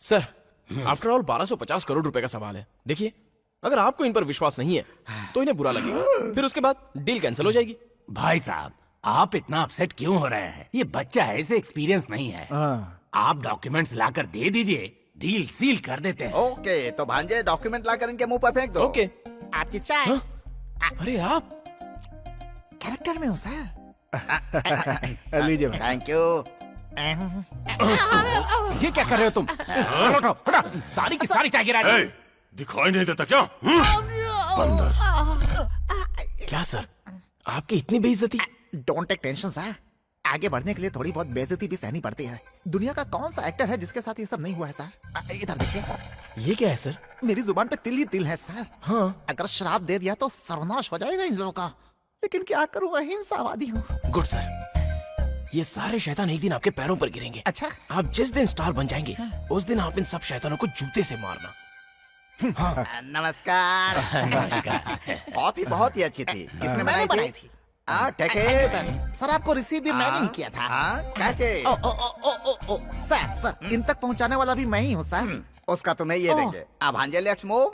sir, after all 1250 crore रुपए का सवाल है। देखिए, अगर आपको इन पर विश्वास नहीं है तो इन्हें बुरा लगेगा, फिर उसके बाद डील कैंसिल हो जाएगी। भाई साहब, आप इतना अपसेट क्यों हो रहे हैं? ये बच्चा ऐसे एक्सपीरियंस नहीं है। आप डॉक्यूमेंट्स लाकर दे दीजिए, डील सील कर देते हैं। ओके, तो भांजे डॉक्यूमेंट लाकर इनके मुंह पर फेंक दो। ओके। आपकी चाय। अरे आप कैरेक्टर में हो सर। लीजिए भाई। Thank you. ये क्या कर रहे हो तुम? हटो, हटो, सारी की सारी चाय गिरा दी। दिखाई नहीं देता क्या? क्या सर, आपकी इतनी बेइज्जती? डोंट टेक टेंशन सर, आगे बढ़ने के लिए थोड़ी बहुत बेइज्जती भी सहनी पड़ती है। दुनिया का कौन सा एक्टर है जिसके साथ ये सब नहीं हुआ है सर? इधर देखिए। ये क्या है सर? मेरी जुबान पे तिल ही तिल है सर। हाँ। अगर श्राप दे दिया तो सर्वनाश हो जाएगा इन लोगों का, लेकिन क्या करूँ, अहिंसावादी हूँ। गुड सर, ये सारे शैतान एक दिन आपके पैरों पर गिरेंगे। अच्छा। आप जिस दिन स्टार बन जाएंगे उस दिन आप इन सब शैतानों को जूते से मारना। हाँ। नमस्कार। नमस्कार। कॉफी बहुत ही अच्छी थी। किसने बनाई थी? सर आपको रिसीव भी मैंने ही किया था। सर इन तक पहुंचाने वाला भी मैं ही हूँ सर। उसका तो नहीं ये देंगे। अब भांजे लेट्स मूव।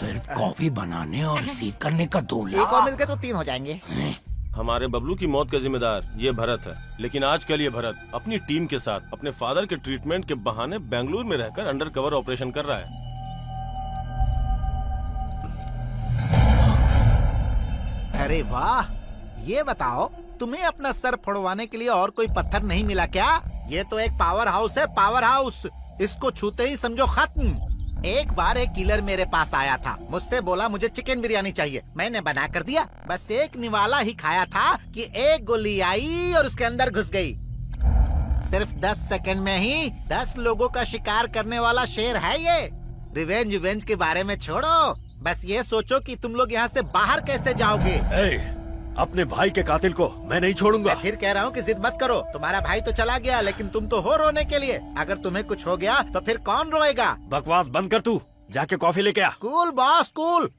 सिर्फ कॉफी बनाने और रिसीव करने का 2 लाख। एक और मिलके तो 3 हो जाएंगे। हमारे बबलू की मौत का जिम्मेदार ये भरत है, लेकिन आजकल ये भरत अपनी टीम के साथ अपने फादर के ट्रीटमेंट के बहाने बेंगलुरु में रहकर अंडर कवर ऑपरेशन कर रहा है। अरे वाह, ये बताओ तुम्हें अपना सर फोड़वाने के लिए और कोई पत्थर नहीं मिला क्या? ये तो एक पावर हाउस है, पावर हाउस। इसको छूते ही समझो खत्म। एक बार एक किलर मेरे पास आया था, मुझसे बोला मुझे चिकन बिरयानी चाहिए। मैंने बना कर दिया। बस एक निवाला ही खाया था कि एक गोली आई और उसके अंदर घुस गई। सिर्फ 10 सेकंड में ही 10 लोगों का शिकार करने वाला शेर है ये। रिवेंज के बारे में छोड़ो, बस ये सोचो कि तुम लोग यहाँ से बाहर कैसे जाओगे। अपने भाई के कातिल को मैं नहीं छोड़ूंगा। मैं फिर कह रहा हूँ कि जिद मत करो। तुम्हारा भाई तो चला गया, लेकिन तुम तो हो रोने के लिए। अगर तुम्हें कुछ हो गया तो फिर कौन रोएगा? बकवास बंद कर, तू जाके कॉफी लेके आ। Cool boss cool.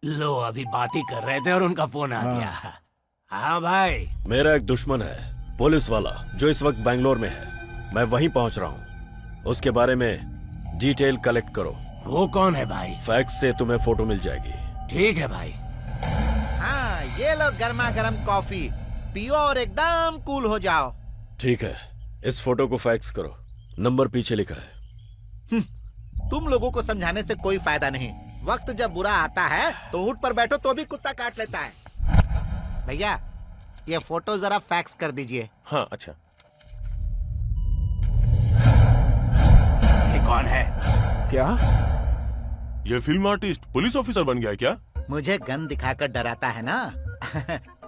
लो, अभी बात ही कर रहे थे और उनका फोन आ गया। हाँ भाई। मेरा एक दुश्मन है, पुलिस वाला, जो इस वक्त बैंगलोर में है। मैं वहीं पहुंच रहा हूँ। उसके बारे में डिटेल कलेक्ट करो। वो कौन है भाई? फैक्स से तुम्हें फोटो मिल जाएगी। ठीक है भाई। हाँ, ये लो गर्मा गर्म कॉफी पियो और एकदम कूल हो जाओ। ठीक है, इस फोटो को फैक्स करो। नंबर पीछे लिखा है। तुम लोगों को समझाने से कोई फायदा नहीं। वक्त जब बुरा आता है तो ऊंट पर बैठो तो भी कुत्ता काट लेता है। भैया, ये फोटो जरा फैक्स कर दीजिए। हाँ अच्छा। ये कौन है? क्या? ये फिल्म आर्टिस्ट पुलिस ऑफिसर बन गया क्या? मुझे गन दिखाकर डराता है ना।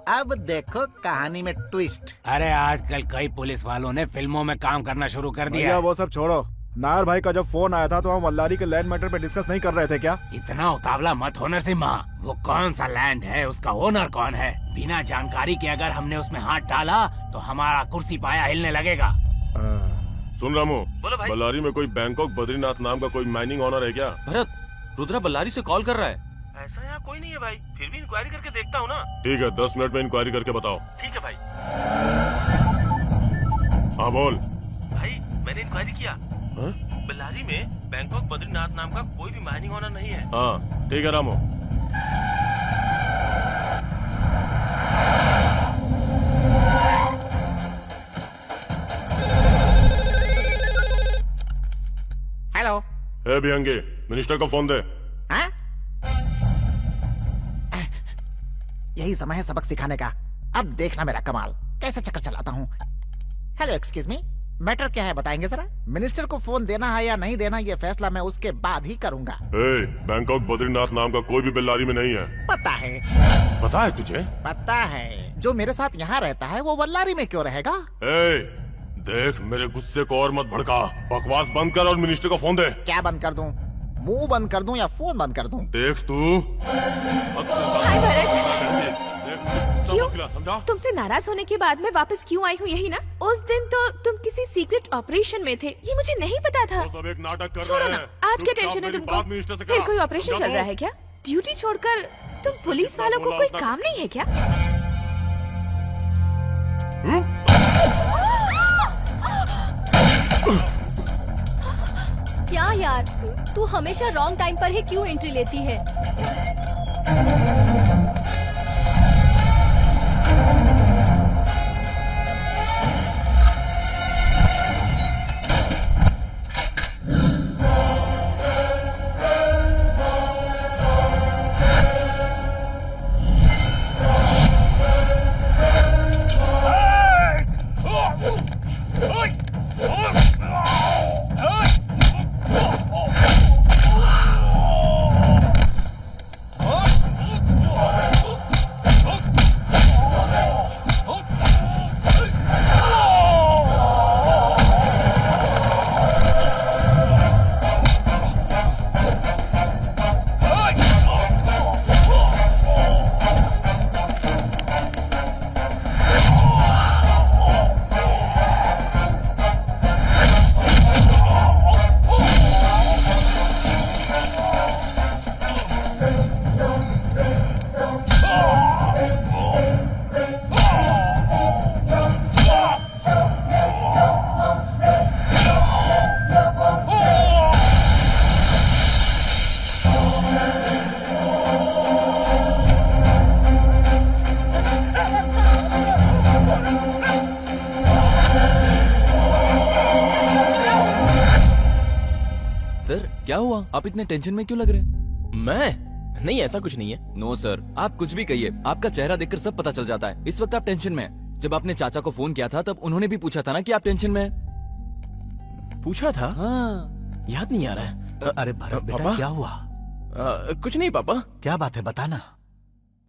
अब देखो कहानी में ट्विस्ट। अरे आजकल कई पुलिस वालों ने फिल्मों में काम करना शुरू कर दिया। भैया वो सब छोड़ो। नायर भाई का जब फोन आया था तो हम वल्लारी के लैंड मैटर पे डिस्कस नहीं कर रहे थे क्या? इतना उतावला मत हो नरसिम्हा। वो कौन सा लैंड है, उसका ओनर कौन है? बिना जानकारी के अगर हमने उसमें हाथ डाला तो हमारा कुर्सी पाया हिलने लगेगा। सुन रामू, बोलो भाई। बल्लारी में कोई बैंकॉक बद्रीनाथ नाम का कोई माइनिंग ऑनर है क्या? भरत, रुद्रा बल्लारी से कॉल कर रहा है। ऐसा यहाँ कोई नहीं है भाई, फिर भी इंक्वायरी करके देखता हूँ ना। ठीक है, 10 मिनट में इंक्वायरी करके बताओ। ठीक है भाई। हाँ बोल। भाई मैंने इंक्वायरी किया। बल्लारी में बैंकॉक बद्रीनाथ नाम का कोई भी माइनिंग ऑनर नहीं है। हाँ ठीक है रामू। हेलो। ए बिहंगे, मिनिस्टर को फोन दे। हाँ? यही समय है सबक सिखाने का। अब देखना मेरा कमाल, कैसे चक्कर चलाता हूँ। हेलो एक्सक्यूज मी, मैटर क्या है बताएंगे जरा? मिनिस्टर को फोन देना है या नहीं देना, ये फैसला मैं उसके बाद ही करूंगा। बैंकॉक बद्रीनाथ नाम का कोई भी बेल्लारी में नहीं है। पता है। पता है तुझे? पता है। जो मेरे साथ यहाँ रहता है वो बल्लारी में क्यों रहेगा? देख, मेरे गुस्से को और मत भड़का। बकवास बंद कर और मिनिस्टर को फोन दे। क्या बंद कर दूं? मुंह बंद कर दूं या फोन बंद कर दूं? देख तू हाय भरत, क्यों समझा? तुमसे नाराज होने के बाद मैं वापस क्यों आई हूँ यही ना? उस दिन तो तुम किसी सीक्रेट ऑपरेशन में थे, ये मुझे नहीं पता था। सब एक नाटक कर छोड़ो रहे ना, हैं। आज क्या चुपचाप टेंशन है मेरी तुमको? बात मिनिस्टर से फिर करा। कोई ऑपरेशन समझा चल रहा तू? है क्या? ड्यूटी छोड़कर तुम पुलिस वालों को कोई काम नहीं है क्या? क्या यार, तू हमेशा रॉन्ग टाइम पर ही क्यों एंट्री लेती है? सर क्या हुआ, आप इतने टेंशन में क्यों लग रहे हैं? मैं नहीं, ऐसा कुछ नहीं है। नो सर, आप कुछ भी कहिए, आपका चेहरा देखकर सब पता चल जाता है। इस वक्त आप टेंशन में हैं। जब आपने चाचा को फोन किया था तब उन्होंने भी पूछा था ना कि आप टेंशन में हैं। पूछा था? हाँ। याद नहीं आ रहा है। अरे भरत बेटा, पापा? क्या हुआ? कुछ नहीं पापा। क्या बात है, बताना।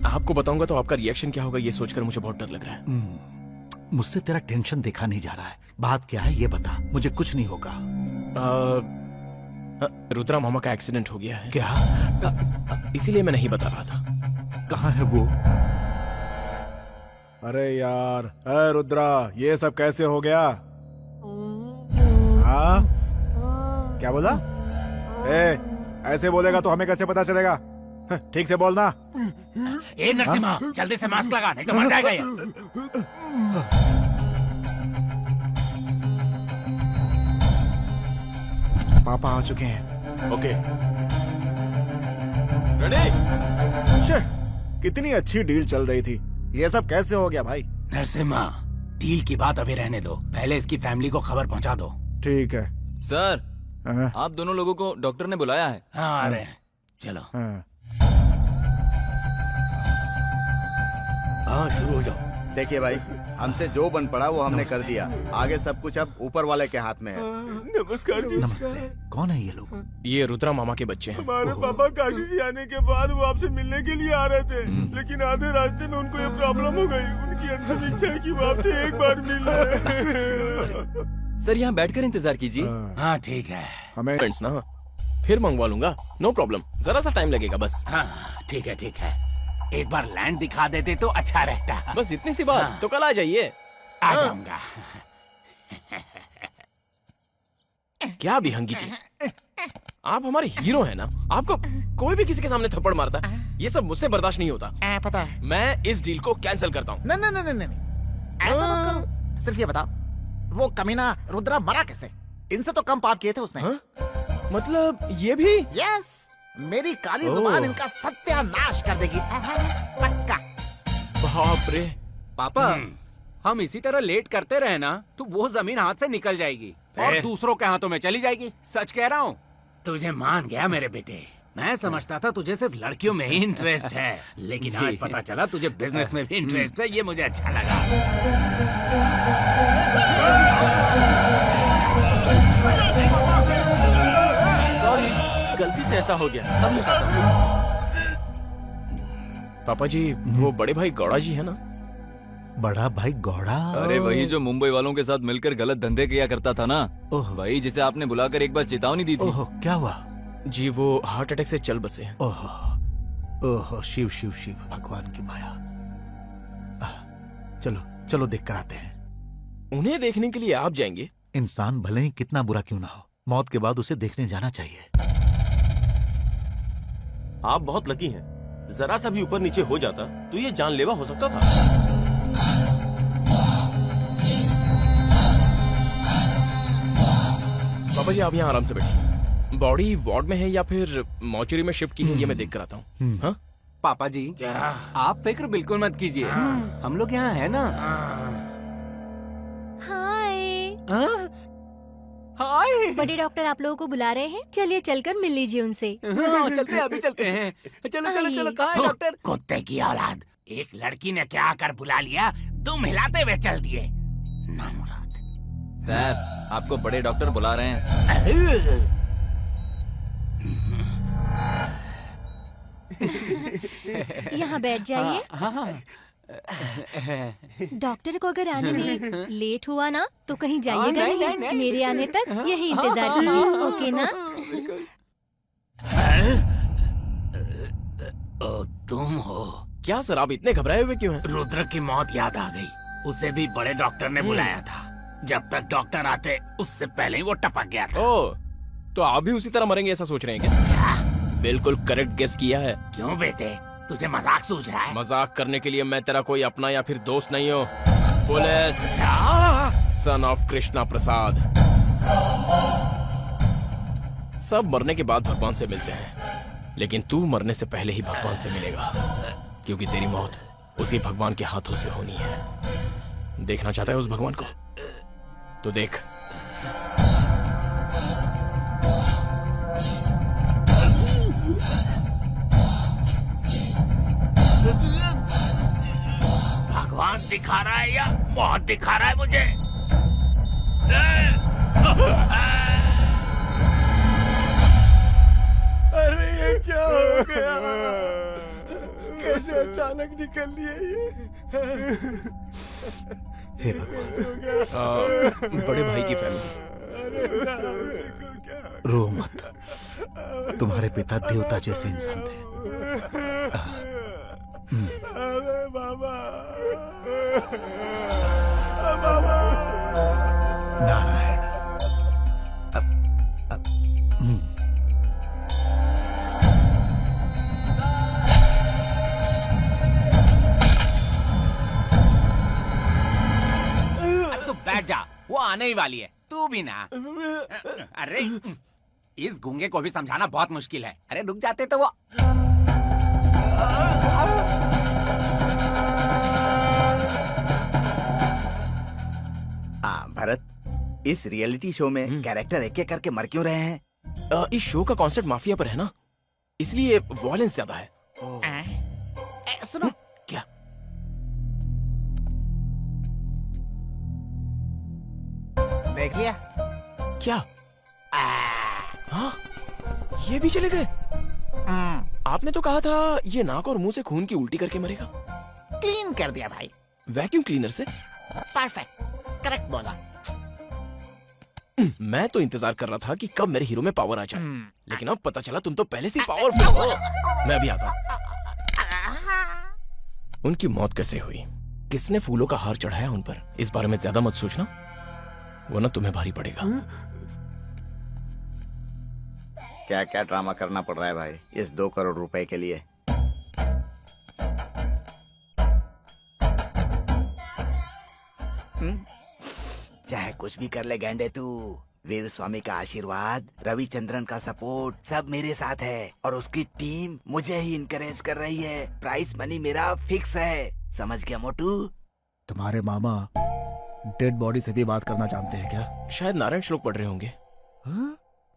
आपको बताऊंगा तो आपका रिएक्शन क्या होगा ये सोचकर मुझे बहुत डर लग रहा है। मुझसे तेरा टेंशन देखा नहीं जा रहा है। बात क्या है ये बता, मुझे कुछ नहीं होगा। रुद्रा मामा का एक्सीडेंट हो गया है। क्या? इसीलिए मैं नहीं बता रहा था। कहाँ है वो? अरे यार, अरे रुद्रा, ये सब कैसे हो गया? हाँ, क्या बोला? ऐसे बोलेगा तो हमें कैसे पता चलेगा? ठीक से बोलना। ए नरसिम्हा, जल्दी से मास्क लगा, नहीं तो मर जाएगा ये। पापा आ चुके हैं। Okay, ready? कितनी अच्छी डील चल रही थी, ये सब कैसे हो गया भाई? नरसिम्हा, डील की बात अभी रहने दो, पहले इसकी फैमिली को खबर पहुंचा दो। ठीक है सर। आप दोनों लोगों को डॉक्टर ने बुलाया है। हाँ आ रहे हैं, चलो। हाँ, शुरू हो जाओ। देखिए भाई, हमसे जो बन पड़ा वो हमने कर दिया, आगे सब कुछ अब ऊपर वाले के हाथ में है। नमस्कार जी। नमस्ते। कौन है ये लोग? ये रुद्रा मामा के बच्चे हैं। हमारे पापा काशी से आने के बाद वो आपसे मिलने के लिए आ रहे थे, लेकिन आधे रास्ते में उनको ये प्रॉब्लम हो गई। उनकी अंतिम इच्छा है कि वो आपसे एक बार मिल ले। सर यहाँ बैठकर इंतजार कीजिए। हाँ ठीक है। हमें फ्रेंड्स ना, फिर मंगवा लूंगा, नो प्रॉब्लम। जरा सा टाइम लगेगा बस। हाँ ठीक है ठीक है, एक बार लैंड दिखा देते तो अच्छा रहता। बस इतनी सी बात। हाँ। तो कल आ जाइए। आ जाऊंगा। क्या विहंगी जी, आप हमारे हीरो हैं ना। आपको कोई भी किसी के सामने थप्पड़ मारता है, ये सब मुझसे बर्दाश्त नहीं होता। पता है। मैं इस डील को कैंसिल करता हूँ। नहीं नहीं नहीं नहीं, ऐसा मत करो। सिर्फ ये बताओ, वो कमीना रुद्रा मरा कैसे? इनसे तो कम पाप किए थे उसने। मतलब ये भी? यस, मेरी काली जुबान इनका सत्यानाश कर देगी, पक्का। बाप रे। पापा, हम इसी तरह लेट करते रहे ना तो वो जमीन हाथ से निकल जाएगी और दूसरों के हाथों में चली जाएगी। सच कह रहा हूँ। तुझे मान गया मेरे बेटे। मैं समझता था तुझे सिर्फ लड़कियों में ही इंटरेस्ट है, लेकिन आज पता चला तुझे बिजनेस में भी इंटरेस्ट है। ये मुझे अच्छा लगा। सॉरी, गलती से ऐसा हो गया। अब बताता हूँ। पापा जी, वो बड़े भाई गौड़ा जी है ना? बड़ा भाई गौड़ा? अरे वही जो मुंबई वालों के साथ मिलकर गलत धंधे किया करता था ना, वही जिसे आपने बुलाकर एक बार चेतावनी दी थी। ओह, क्या हुआ? जी वो हार्ट अटैक से चल बसे हैं। ओहो ओहो, शिव शिव शिव, भगवान की माया। चलो चलो देख कर आते हैं। उन्हें देखने के लिए आप जाएंगे? इंसान भले ही कितना बुरा क्यों ना हो, मौत के बाद उसे देखने जाना चाहिए। आप बहुत लकी हैं। जरा सा भी ऊपर नीचे हो जाता तो ये जानलेवा हो सकता था। बाबा जी आप यहाँ आराम से बैठिए। बॉडी वार्ड में है या फिर मॉर्चरी में शिफ्ट की है, ये मैं देख कर आता हूँ। हाँ पापा जी क्या आप फिक्र बिल्कुल मत कीजिए, हम लोग यहाँ है ना। हाय हाय बड़े डॉक्टर आप लोगों को बुला रहे हैं, चलिए चलकर मिल लीजिए उनसे। चलते हैं, अभी चलते हैं। चलो चलो चलो, कहाँ है डॉक्टर? कुत्ते की औलाद, एक लड़की ने क्या आकर बुला लिया, तुम हिलाते हुए चल दिए। नामुराद। सर आपको बड़े डॉक्टर बुला रहे हैं। यहाँ बैठ जाइए। डॉक्टर को अगर आने में लेट हुआ ना तो कहीं जाइएगा नहीं, मेरे आने तक यही इंतजार कीजिए, ओके ना? ओ तुम हो क्या सर, आप इतने घबराए हुए क्यों हैं? रुद्र की मौत याद आ गई, उसे भी बड़े डॉक्टर ने बुलाया था। जब तक डॉक्टर आते उससे पहले ही वो टपक गया था। ओह, तो आप भी उसी तरह मरेंगे ऐसा सोच रहे हैं क्या? बिल्कुल करेक्ट गेस किया है। क्यों बेटे, तुझे मजाक सूझ रहा है? मजाक करने के लिए मैं तेरा कोई अपना या फिर दोस्त नहीं हूँ। पुलिस सन ऑफ कृष्णा प्रसाद। सब मरने के बाद भगवान से मिलते हैं, लेकिन तू मरने से पहले ही भगवान से मिलेगा, क्योंकि तेरी मौत उसी भगवान के हाथों से होनी है। देखना चाहता है उस भगवान को तो देख। भगवान दिखा रहा है या मौत दिखा रहा है मुझे? अरे ये क्या हो गया? कैसे अचानक निकल लिए ये? हे भगवान। बड़े भाई की फैमिली। रो मत, तुम्हारे पिता देवता जैसे इंसान थे। नारायण। तू बैठ जा, वो आने ही वाली है, तू भी ना। अरे इस गूंगे को भी समझाना बहुत मुश्किल है। अरे रुक जाते तो वो। भरत, इस रियलिटी शो में कैरेक्टर एक एक करके मर क्यों रहे हैं? इस शो का कॉन्सेप्ट माफिया पर है ना, इसलिए वॉयलेंस ज्यादा है। सुनो क्या? देख लिया क्या? हाँ, ये भी चले गए? आपने तो कहा था ये नाक और मुंह से खून की उल्टी करके मरेगा। क्लीन कर दिया भाई, वैक्यूम क्लीनर से। परफेक्ट, करेक्ट बोला। मैं तो इंतजार कर रहा था कि कब मेरे हीरो में पावर आ जाए, लेकिन अब पता चला तुम तो पहले से पावरफुल हो। मैं अभी आता हूँ। उनकी मौत कैसे हुई, किसने फूलों का हार चढ़ाया उन पर, इस बारे में ज्यादा मत सोचना, वरना तुम्हें भारी पड़ेगा। क्या क्या ड्रामा करना पड़ रहा है भाई इस 2 करोड़ रुपए के लिए? चाहे कुछ भी कर ले गेंडे तू, वीर स्वामी का आशीर्वाद, रविचंद्रन का सपोर्ट सब मेरे साथ है और उसकी टीम मुझे ही इनकरेज कर रही है। प्राइस मनी मेरा फिक्स है, समझ गया मोटू? तुम्हारे मामा डेड बॉडी से भी बात करना जानते हैं क्या? शायद नारायण श्लोक पढ़ रहे होंगे।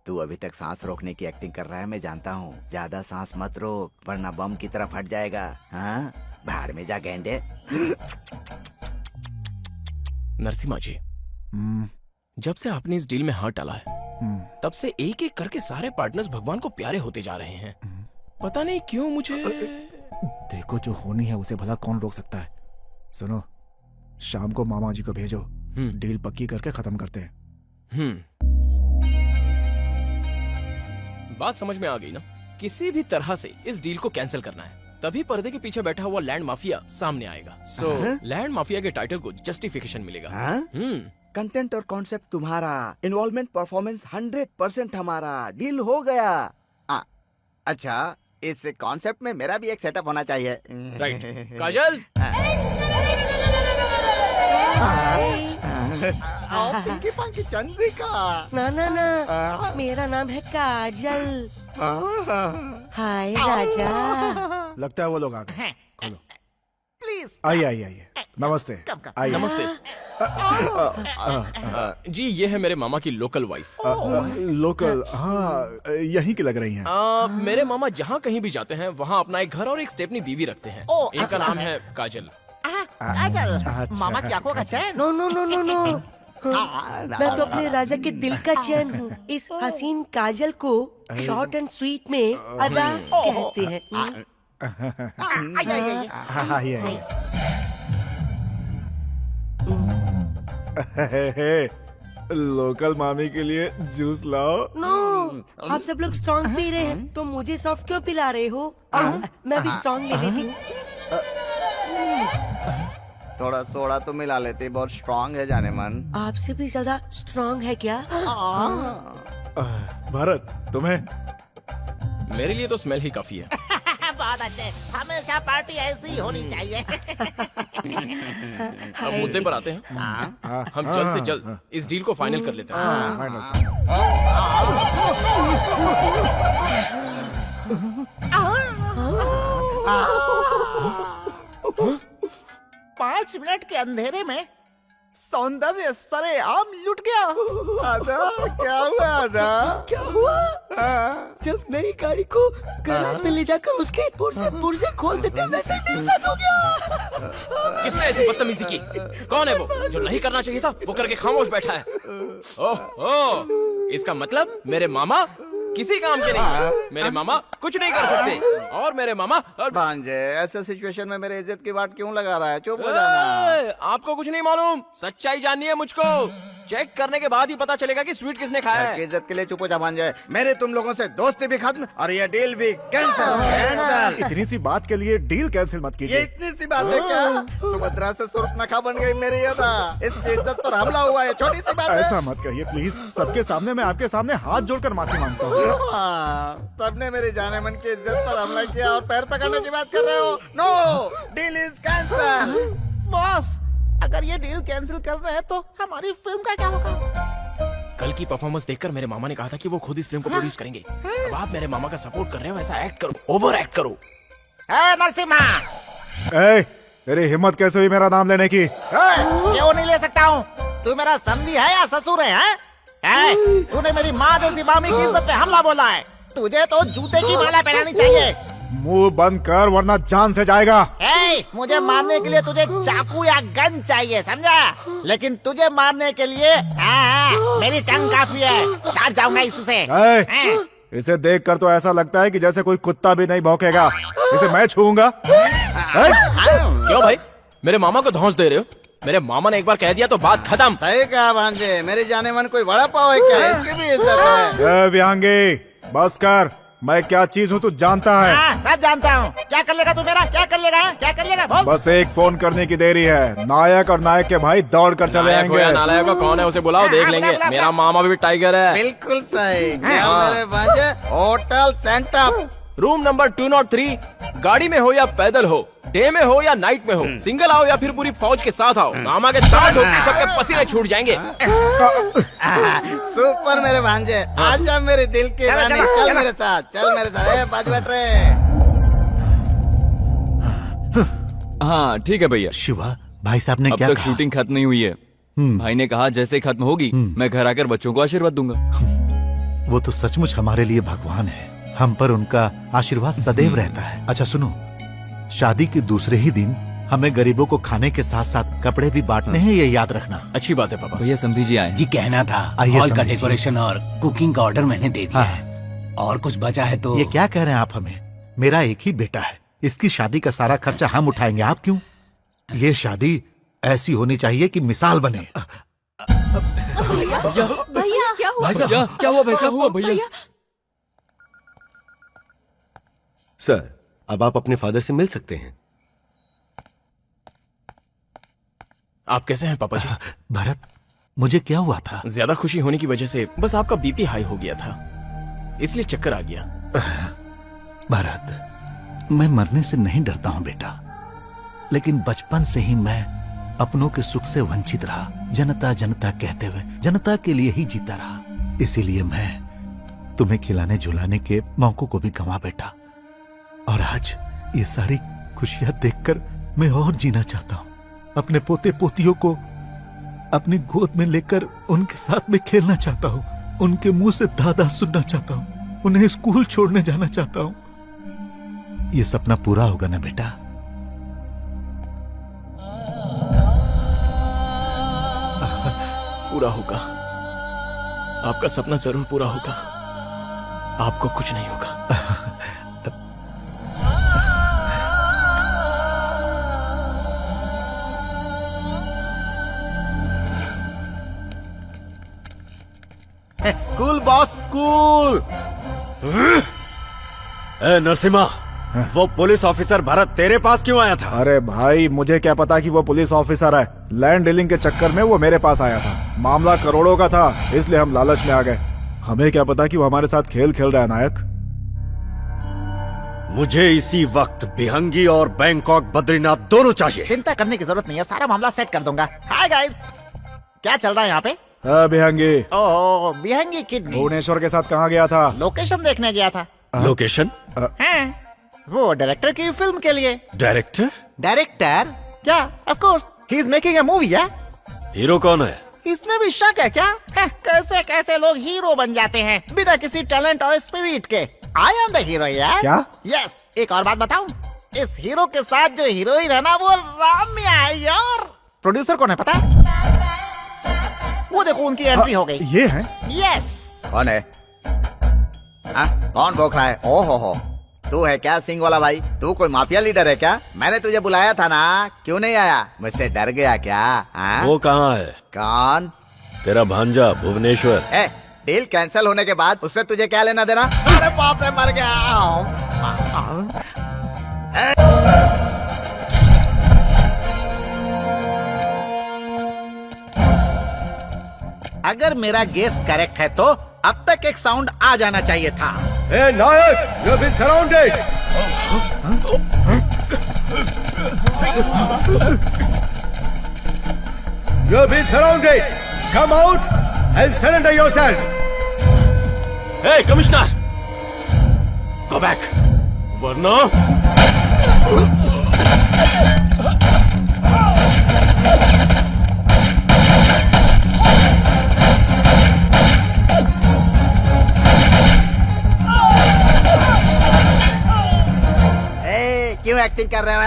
तू अभी तक सांस रोकने की एक्टिंग कर रहा है, मैं जानता हूँ। ज्यादा सांस मत रोक वरना बम की तरह फट जाएगा। हाँ, भाड़ में जा गेंडे। नरसिम्हा जी, जब से आपने इस डील में हाथ डाला है, तब से एक एक करके सारे पार्टनर्स भगवान को प्यारे होते जा रहे हैं। पता नहीं क्यों मुझे। देखो, जो होनी है उसे भला कौन रोक सकता है। सुनो, शाम को मामा जी को भेजो, डील पक्की करके खत्म करते हैं। बात समझ में आ गई ना? किसी भी तरह से इस डील को कैंसिल करना है, तभी पर्दे के पीछे बैठा हुआ लैंड माफिया सामने आएगा। सो लैंड माफिया के टाइटल को जस्टिफिकेशन मिलेगा। कंटेंट और कॉन्सेप्ट तुम्हारा, इन्वॉल्वमेंट परफॉर्मेंस 100% हमारा, डील हो गया। अच्छा, इस कॉन्सेप्ट में मेरा भी एक सेटअप होना चाहिए। राइट। काजल, पिंकी पंकी चंद्रिका। ना ना ना, मेरा नाम है काजल। हाय राजा। लगता है वो लोग आ गए। खोलो। प्लीज आइए आइए आइए। नमस्ते। आइए। नमस्ते। जी, ये है मेरे मामा की लोकल वाइफ। लोकल? हाँ, यहीं की लग रही हैं। मेरे मामा जहाँ कहीं भी जाते हैं वहाँ अपना एक घर और एक स्टेपनी बीवी रखते हैं। इनका नाम है काजल। काजल, मामा की आंखों का चैन? No no no no no, मैं तो अपने राजा के दिल का चैन हूँ। इस हसीन काजल को शॉर्ट एंड स्वीट में अदा कहते हैं। लोकल मामी के लिए जूस लाओ। नो, आप सब लोग स्ट्रॉन्ग पी रहे हैं तो मुझे सॉफ्ट क्यों पिला रहे हो? मैं भी स्ट्रॉन्ग ले लेती। थोड़ा सोडा तो मिला लेते, बहुत स्ट्रांग है जाने मन। आपसे भी ज्यादा स्ट्रॉन्ग है क्या? भारत, तुम्हें? मेरे लिए तो स्मेल ही काफी है। बहुत अच्छे, हमेशा पार्टी ऐसी ही होनी चाहिए। अब मुद्दे पर आते हैं। हम जल्द से जल्द इस डील को फाइनल कर लेते हैं। 5 मिनट के अंधेरे में सौंदर्य सरेआम लुट गया। आदा, क्या हुआ आदा? क्या हुआ? जब नई गाड़ी को गैराज में ले जाकर उसके पुर्जे खोल देते वैसे मेरे साथ हो गया। किसने ऐसी बदतमीजी की? कौन है वो जो नहीं करना चाहिए था वो करके खामोश बैठा है? ओह, इसका मतलब मेरे मामा किसी काम के नहीं। मेरे मामा कुछ नहीं कर सकते और मेरे मामा भांजे, ऐसे सिचुएशन में मेरे इज्जत की बात क्यों लगा रहा है? चुप हो जाना। आपको कुछ नहीं मालूम, सच्चाई जाननी है मुझको। चेक करने के बाद ही पता चलेगा कि स्वीट किसने खाया है। इज्जत के लिए चुप हो जा भांजे। मेरे तुम लोगों से दोस्ती भी खत्म और ये डील भी कैंसिल। इतनी सी बात के लिए डील कैंसिल मत कीजिए। ये इतनी सी बात है क्या? सुभद्रा से सुर्पनखा बन गई मेरी अदा। इसकी इज्जत पर हमला हुआ है, छोटी सी बात है। ऐसा मत कहिए प्लीज। सबके सामने मैं आपके सामने हाथ जोड़कर माफी मांगता हूँ। सबने मेरी जाने मन की इज्जत पर हमला किया और पैर पकड़ने की बात कर रहे हो? No, deal is cancel. Boss, अगर ये डील कैंसिल कर रहे हैं तो हमारी फिल्म का क्या होगा? कल की परफॉर्मेंस देखकर मेरे मामा ने कहा था कि वो खुद इस फिल्म को प्रोड्यूस करेंगे। अब आप मेरे मामा का सपोर्ट कर रहे हो, ऐसा एक्ट करो, ओवर एक्ट करो। नरसिम्हा, तेरी हिम्मत कैसे हुई मेरा नाम लेने की? क्यों नहीं ले सकता हूँ? तू मेरा समधी है या ससुर है? तूने मेरी माँ जैसी मामी की इज्जत पे हमला बोला है। तुझे तो जूते की माला पहनानी चाहिए। मुंह बंद कर वरना जान से जाएगा। मुझे मारने के लिए तुझे चाकू या गन चाहिए, समझा? लेकिन तुझे मारने के लिए मेरी टंग काफी है। चाट जाऊंगा इससे। इसे देखकर तो ऐसा लगता है कि जैसे कोई कुत्ता भी नहीं भौंकेगा। इसे मैं छूऊंगा। क्यों भाई, मेरे मामा को धौंस दे रहे हो? मेरे मामा ने एक बार कह दिया तो बात खत्म। सही कहा भांजे, मेरे जाने मन कोई बड़ा पाव है क्या? इसकी भी इज्जत है। विहांगी, बस कर। मैं क्या चीज हूँ तू जानता है? सब जानता हूँ। क्या कर लेगा तू मेरा? क्या कर लेगा? क्या कर लेगा? बोल। बस एक फोन करने की देरी है। नायक और नायक के भाई दौड़ कर चले आएंगे। नायक का कौन है उसे बुलाओ, देख लेंगे। मेरा मामा भी टाइगर है। बिल्कुल सही। मेरे भांजे, होटल सेंटर, रूम नंबर 203। गाड़ी में हो या पैदल हो, डे में हो या नाइट में हो, सिंगल आओ या फिर पूरी फौज के साथ आओ। मामा के दांत होंगे, सबके पसीने छूट जाएंगे। सुपर मेरे भांजे, आजा मेरे दिल की रानी, चल मेरे साथ, चल मेरे साथ। बाजू बैठ रहे। हाँ ठीक है भैया। शिवा, भाई साहब ने क्या अब तक कहा? शूटिंग खत्म नहीं हुई है। भाई ने कहा जैसे ही खत्म होगी मैं घर आकर बच्चों को आशीर्वाद दूंगा। वो तो सचमुच हमारे लिए भगवान है। हम पर उनका आशीर्वाद सदैव रहता है। अच्छा सुनो, शादी के दूसरे ही दिन हमें गरीबों को खाने के साथ साथ कपड़े भी बांटने हैं, ये याद रखना। अच्छी बात है पापा। भैया समझी जी आए। जी कहना था, हॉल का डेकोरेशन और कुकिंग का ऑर्डर मैंने दे दिया है। और कुछ बचा है तो। ये क्या कह रहे हैं आप हमें? मेरा एक ही बेटा है, इसकी शादी का सारा खर्चा हम उठाएंगे। आप क्यों? ये शादी ऐसी होनी चाहिए कि मिसाल बने। भैया, क्या हुआ? क्या हुआ? भैया। भैया, क्या हुआ? भैया, भैया। भैया, भैया, भैया, भैया, भैया, भैया, भैया, भैया, भैया, भैया, भैया, भैया, भैया, भैया, भैया, भैया, सर, अब आप अपने फादर से मिल सकते हैं। आप कैसे हैं पापा जी? भरत, मुझे क्या हुआ था? ज्यादा खुशी होने की वजह से बस आपका बीपी हाई हो गया था, इसलिए चक्कर आ गया। भरत, मैं मरने से नहीं डरता हूं बेटा, लेकिन बचपन से ही मैं अपनों के सुख से वंचित रहा। जनता जनता कहते हुए जनता के लिए ही जीता रहा। इसीलिए मैं तुम्हें खिलाने झुलाने के मौकों को भी गंवा बैठा, और आज ये सारी खुशियां देखकर मैं और जीना चाहता हूं। अपने पोते पोतियों को अपनी गोद में लेकर उनके साथ में खेलना चाहता हूं, उनके मुंह से दादा सुनना चाहता हूं, उन्हें स्कूल छोड़ने जाना चाहता हूं। ये सपना पूरा होगा ना बेटा? पूरा होगा, आपका सपना जरूर पूरा होगा, आपको कुछ नहीं होगा। Cool boss, cool. ए नरसिम्हा, वो पुलिस ऑफिसर भरत तेरे पास क्यों आया था? अरे भाई, मुझे क्या पता कि वो पुलिस ऑफिसर है। लैंड डीलिंग के चक्कर में वो मेरे पास आया था। मामला करोड़ों का था, इसलिए हम लालच में आ गए। हमें क्या पता कि वो हमारे साथ खेल खेल रहा है नायक। मुझे इसी वक्त बिहंगी और बैंकॉक बद्रीनाथ दोनों चाहिए। चिंता करने की जरूरत नहीं है, सारा मामला सेट कर दूंगा। हाय गाइस, क्या चल रहा है यहाँ पे? बिहंगी। ओह, बिहंगी किडनी। भुवनेश्वर के साथ कहाँ गया था? लोकेशन देखने गया था। लोकेशन? हाँ, वो डायरेक्टर की फिल्म के लिए। डायरेक्टर? डायरेक्टर? क्या? Of course, he is making a movie. या हीरो कौन है? इसमें भी शक है क्या? कैसे कैसे लोग हीरो बन जाते हैं बिना किसी टैलेंट और स्पिरिट के। आई एम द हीरो यार। क्या? यस, एक और बात बताऊं, इस हीरो के साथ जो हीरोइन है ना, वो राम्या है यार। प्रोड्यूसर कौन है पता? वो देखो, उनकी एंट्री हो गई। ये है? यस। कौन है? कौन भोंक रहा है? ओहो हो, तू है क्या सिंह वाला भाई? तू कोई माफिया लीडर है क्या? मैंने तुझे बुलाया था ना, क्यों नहीं आया? मुझसे डर गया क्या? वो कहाँ है? कौन? तेरा भांजा भुवनेश्वर। डील कैंसिल होने के बाद उससे तुझे क्या लेना देना? अरे बाप रे, मर गया। अगर मेरा गेस करेक्ट है तो अब तक एक साउंड आ जाना चाहिए था। ए Nayak, you have been surrounded. You have been surrounded. Come out and surrender yourself. Hey, commissioner, go back, वरना क्यों एक्टिंग कर रहे हो?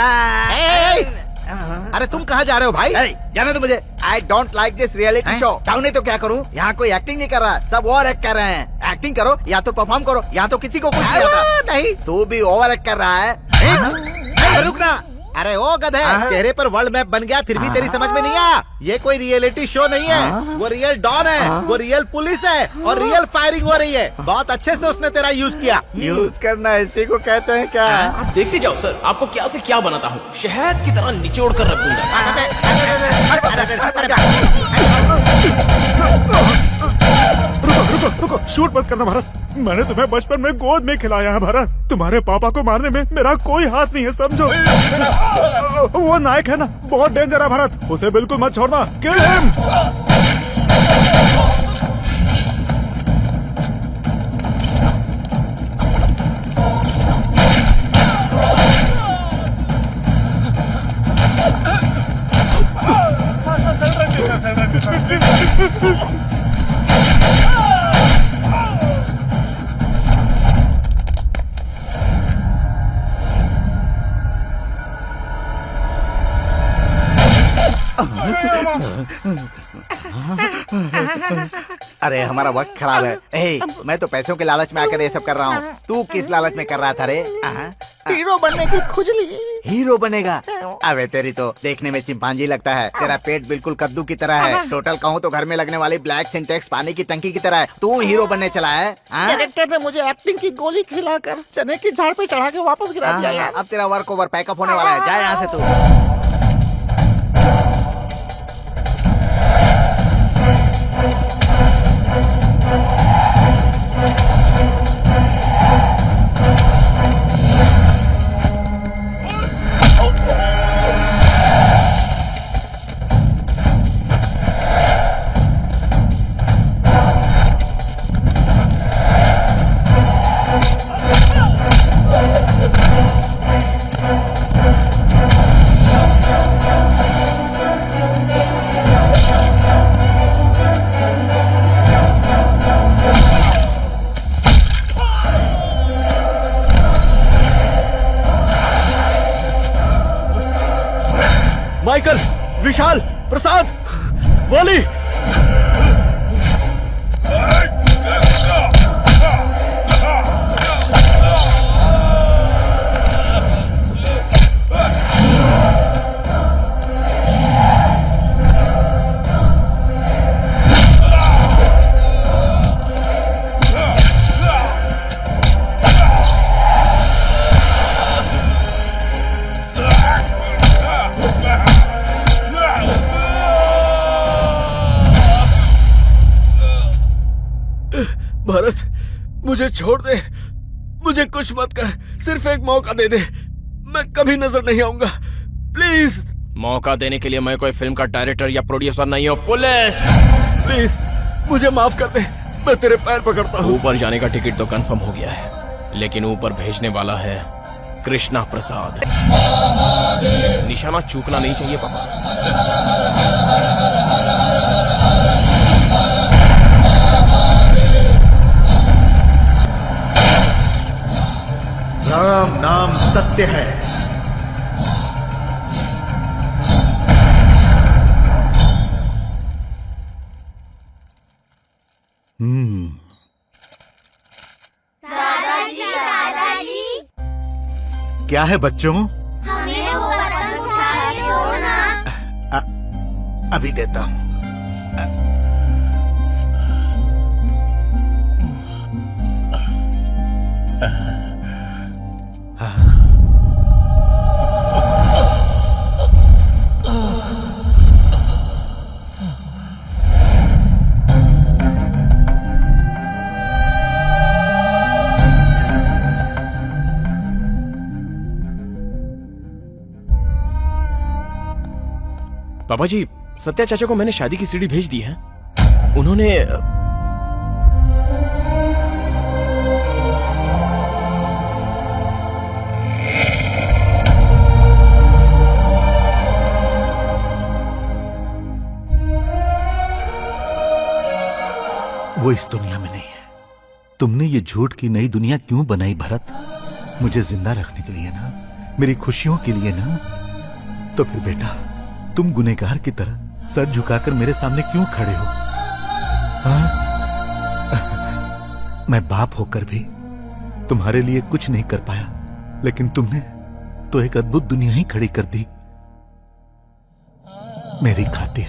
अरे तुम कहाँ जा रहे हो भाई? जाने दो मुझे। I don't like this reality show. जाऊँ नहीं तो क्या करूँ? यहाँ कोई एक्टिंग नहीं कर रहा, सब ओवर एक्ट कर रहे हैं। एक्टिंग करो या तो परफॉर्म करो, यहाँ तो किसी को कुछ नहीं आता। नहीं, तू भी ओवर एक्ट कर रहा है। रुकना। अरे ओ गधे, चेहरे पर वर्ल्ड मैप बन गया फिर भी तेरी समझ में नहीं आया? ये कोई रियलिटी शो नहीं है, वो रियल डॉन है, वो रियल पुलिस है और रियल फायरिंग हो रही है। बहुत अच्छे से उसने तेरा यूज किया। यूज करना इसी को कहते हैं क्या? आप देखते जाओ सर, आपको क्या से क्या बनाता हूँ, शहद की तरह निचोड़ कर रख दूंगा। रुको, शूट मत करना भरत। मैंने तुम्हें बचपन में गोद में खिलाया है भरत। तुम्हारे पापा को मारने में मेरा कोई हाथ नहीं है, समझो। वो नायक है ना, बहुत डेंजर है भरत, उसे बिल्कुल मत छोड़ना। Kill him. अरे हमारा वक्त खराब है। मैं तो पैसों के लालच में आकर ये सब कर रहा हूँ। तू किस लालच में कर रहा था रे? हीरो बनने की खुजली। हीरो बनेगा। अबे तेरी तो देखने में चिंपांजी लगता है, तेरा पेट बिल्कुल कद्दू की तरह है। टोटल कहूँ तो घर में लगने वाली ब्लैक सिंटेक्स पानी की टंकी की तरह है। तू हीरो बनने चला है? डायरेक्टर ने मुझे एक्टिंग की गोली खिलाकर चने की झाड़ पे चढ़ा के वापस गिरा दिया यार। अब तेरा वर्क ओवर पैकअप होने वाला है, जा यहाँ से तू। माइकल, विशाल, प्रसाद, वॉली। भारत, मुझे छोड़ दे, मुझे कुछ मत कर, सिर्फ एक मौका दे दे, मैं कभी नजर नहीं आऊंगा, प्लीज। मौका देने के लिए मैं कोई फिल्म का डायरेक्टर या प्रोड्यूसर नहीं हूँ। पुलिस, प्लीज मुझे माफ कर दे, मैं तेरे पैर पकड़ता हूँ। ऊपर जाने का टिकट तो कंफर्म हो गया है, लेकिन ऊपर भेजने वाला है कृष्णा प्रसाद। निशाना चूकना नहीं चाहिए पापा। राम नाम सत्य है। दादाजी, दादाजी, क्या है बच्चों? हमें वो पतंग उठा दो ना। अभी देता हूँ। पापा जी, सत्या चाचा को मैंने शादी की सीढ़ी भेज दी है। उन्होंने वो इस दुनिया में नहीं है। तुमने ये झूठ की नई दुनिया क्यों बनाई भरत? मुझे जिंदा रखने के लिए ना, मेरी खुशियों के लिए ना। तो फिर बेटा, तुम गुनहगार की तरह सर झुकाकर मेरे सामने क्यों खड़े हो? हाँ? मैं बाप होकर भी तुम्हारे लिए कुछ नहीं कर पाया, लेकिन तुमने तो एक अद्भुत दुनिया ही खड़ी कर दी। मेरी खातिर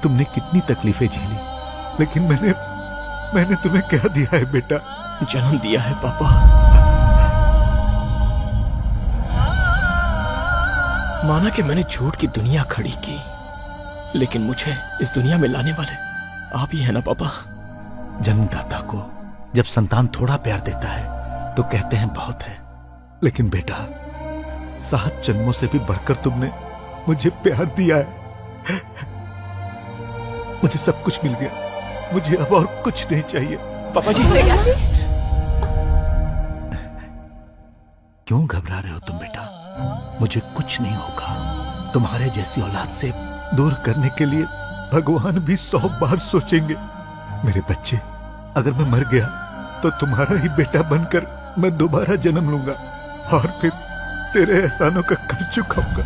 तुमने कितनी तकलीफें झेली, लेकिन मैंने तुम्हें क्या दिया है बेटा? जन्म दिया है पापा। माना कि मैंने झूठ की दुनिया खड़ी की, लेकिन मुझे इस दुनिया में लाने वाले आप ही है ना पापा। जन्मदाता को जब संतान थोड़ा प्यार देता है तो कहते हैं बहुत है, लेकिन बेटा 7 जन्मों से भी बढ़कर तुमने मुझे प्यार दिया है। मुझे सब कुछ मिल गया, मुझे अब और कुछ नहीं चाहिए। पापा जी, क्यों घबरा रहे हो तुम बेटा? मुझे कुछ नहीं होगा। तुम्हारे जैसी औलाद से दूर करने के लिए भगवान भी 100 बार सोचेंगे। मेरे बच्चे, अगर मैं मर गया तो तुम्हारा ही बेटा बनकर मैं दोबारा जन्म लूंगा और फिर तेरे एहसानों का कर चुकाऊंगा।